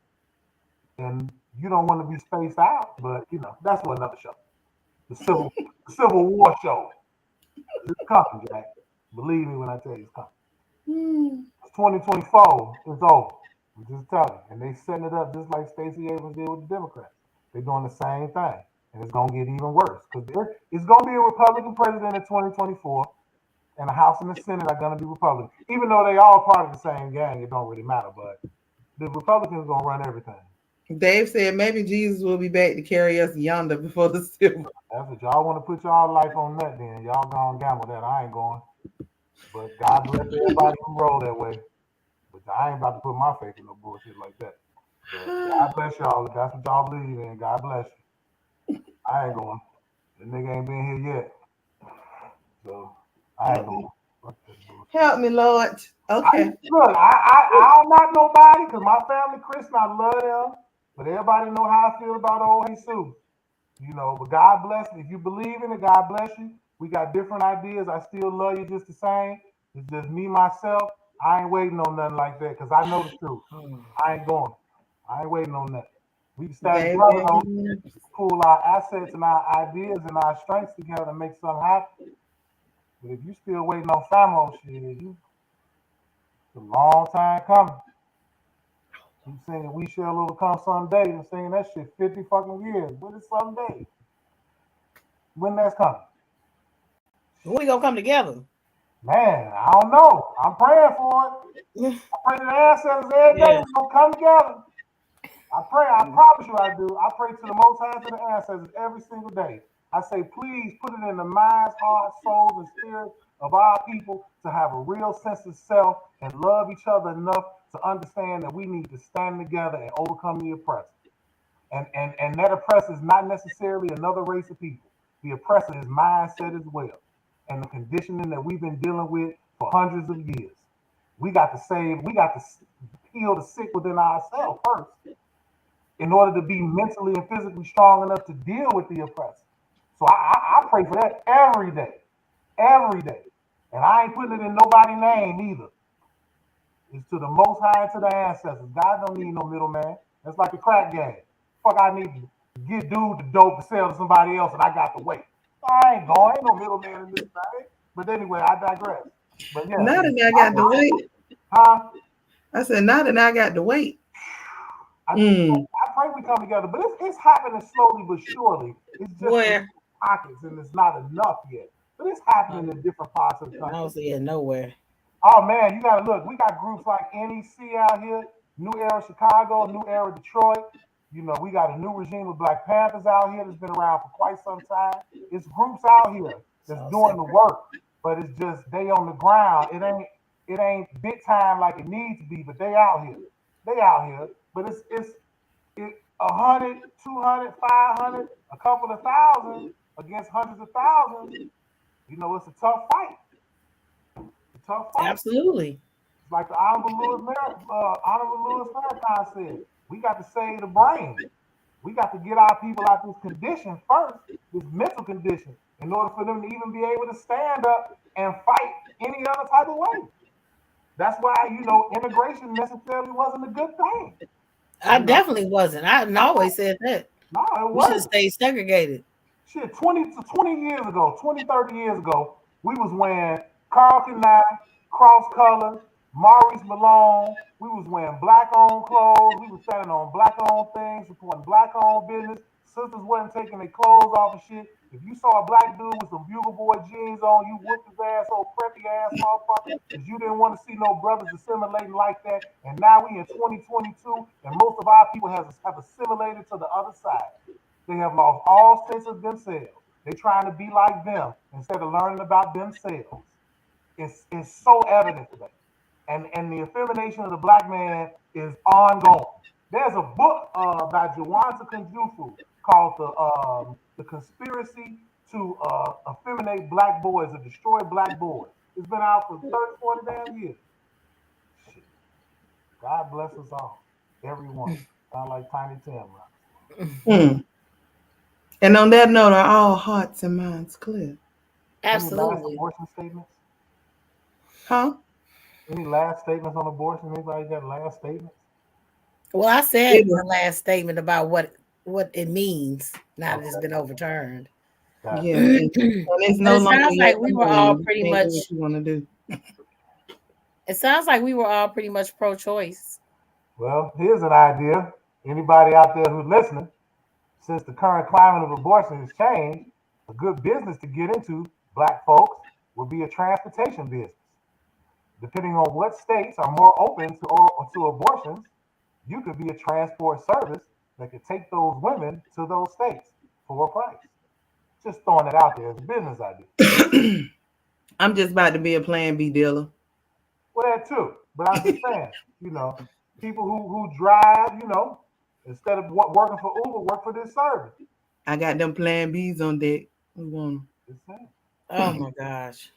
And you don't want to be spaced out, but, that's for another show. The Civil War show. It's coming, Jack. Believe me when I tell you it's coming. 2024 is over. I'm just telling you. And they setting it up just like Stacey Abrams did with the Democrats. They're doing the same thing. And it's going to get even worse. Because it's going to be a Republican president in 2024. And the House and the Senate are going to be Republican. Even though they all part of the same gang, it don't really matter. But the Republicans are going to run everything. Dave said maybe Jesus will be back to carry us yonder before the Civil. That's what y'all want to put y'all life on that then. Y'all gonna gamble that. I ain't going. But God bless everybody who roll that way. But I ain't about to put my faith in no bullshit like that. But God bless y'all. If that's what y'all believe in, God bless you. I ain't going. The nigga ain't been here yet. So I ain't going. Help me, Lord. Okay. Look, I don't knock nobody because my family Christian, I love them. But everybody know how I feel about old Jesus. But God bless you. If you believe in it, God bless you. We got different ideas. I still love you just the same. It's just me, myself. I ain't waiting on nothing like that because I know the truth. I ain't going. I ain't waiting on that. We can stand together, pull our assets and our ideas and our strengths together and make something happen. But if you still waiting on famo shit, it's a long time coming. You saying we shall overcome someday and saying that shit 50 fucking years. When is someday? When that's coming? When we gonna come together? Man, I don't know. I'm praying for it. I pray to the ancestors every day. We're gonna come together. I pray. I promise you, I do. I pray to the Most High, to the ancestors every single day. I say, please put it in the minds, hearts, souls, and spirits of our people to have a real sense of self and love each other enough to understand that we need to stand together and overcome the oppressor. And that oppressor is not necessarily another race of people. The oppressor is mindset as well, and the conditioning that we've been dealing with for hundreds of years. We got to heal the sick within ourselves first in order to be mentally and physically strong enough to deal with the oppressor. So I pray for that every day. Every day. And I ain't putting it in nobody's name either. It's to the Most High and to the ancestors. God don't need no middleman. That's like the crack game. Fuck, I need to get dude the dope to sell to somebody else and I got to wait. I ain't going. Ain't no middleman in this thing. But anyway, I digress. But yeah. Now that I got to wait. Huh? I said, now that I got to wait. I pray we come together, but it's happening slowly but surely. It's just in pockets and it's not enough yet. But it's happening in different parts of the country. I don't see it nowhere. Oh man, you gotta look. We got groups like NEC out here, New Era Chicago, New Era Detroit. We got a new regime of Black Panthers out here that's been around for quite some time. It's groups out here that's doing the work, but it's just they on the ground. It ain't big time like it needs to be, but they out here. They out here. But it's 100, 200, 500, a couple of thousand against hundreds of thousands. It's a tough fight. Absolutely. It's like the Honorable Louis Farrakhan said, we got to save the brain. We got to get our people out this condition first, this mental condition, in order for them to even be able to stand up and fight any other type of way. That's why, immigration necessarily wasn't a good thing. I definitely wasn't. I always said that. No, it wasn't. We should stay segregated. Shit, 20 years ago, 20, 30 years ago, we was wearing Carl Kanai, cross colors, Maurice Malone. We was wearing black-owned clothes. We was standing on black-owned things, supporting black-owned business. Sisters wasn't taking their clothes off and shit. If you saw a black dude with some Bugle Boy jeans on, you whooped his ass, old preppy ass motherfucker, because you didn't want to see no brothers assimilating like that. And now we in 2022, and most of our people have assimilated to the other side. They have lost all sense of themselves. They're trying to be like them instead of learning about themselves. It's so evident today. And the effemination of the black man is ongoing. There's a book by Jawanza Kunjufu called the Conspiracy to Effeminate Black Boys or Destroy Black Boys. It's been out for 30, 40 damn years. Shit. God bless us all. Everyone. Sound like Tiny Tim. And on that note, are all hearts and minds clear? Absolutely. Any last abortion statements? Huh? Any last statements on abortion? Anybody got last statements? Well, I said the last statement about what it means now that it's been overturned. Yeah, and it's no longer. It sounds like we were all pretty much. What you want to do? It sounds like we were all pretty much pro-choice. Well, here's an idea. Anybody out there who's listening, since the current climate of abortion has changed, a good business to get into, black folks, would be a transportation business. Depending on what states are more open to abortions, you could be a transport service that could take those women to those states for a price. Just throwing it out there as a business idea. I'm just about to be a Plan B dealer. Well, that too. But I'm just saying, people who drive, instead of working for Uber, work for this service. I got them Plan Bs on deck. Oh my gosh.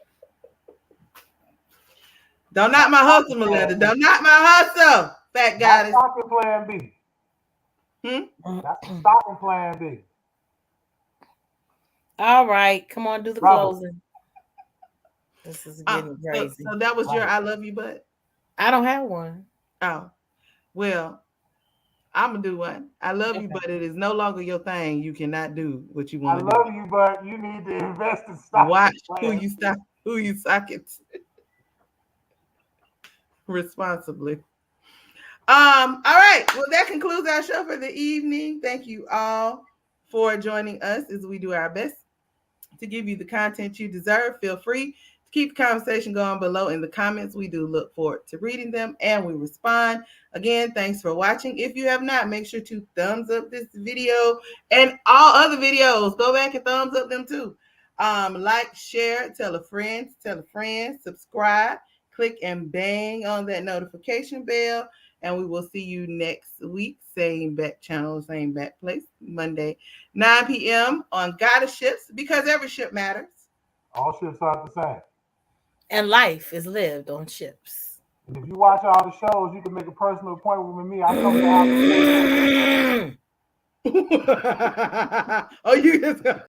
Don't knock my hustle, Melinda. Don't knock my hustle, fat goddess. Stop in Plan B. That's the stop in Plan B. All right, come on, do the closing. This is getting crazy. So that was your I love you, but I don't have one. Oh, well, I'm gonna do one. I love you, but it is no longer your thing. You cannot do what you want to do. I love you, but you need to invest in stock. Watch who you sock it responsibly. All right. Well, that concludes our show for the evening. Thank you all for joining us as we do our best to give you the content you deserve. Feel free to keep the conversation going below in the comments. We do look forward to reading them and we respond. Again, thanks for watching. If you have not, make sure to thumbs up this video and all other videos. Go back and thumbs up them too. Like, share, tell a friend, subscribe, click and bang on that notification bell. And we will see you next week. Same back channel, same back place. Monday, 9 p.m. on Goddess Ships, because every ship matters. All ships are the same. And life is lived on ships. And if you watch all the shows, you can make a personal appointment with me. I come to the house. Oh, you just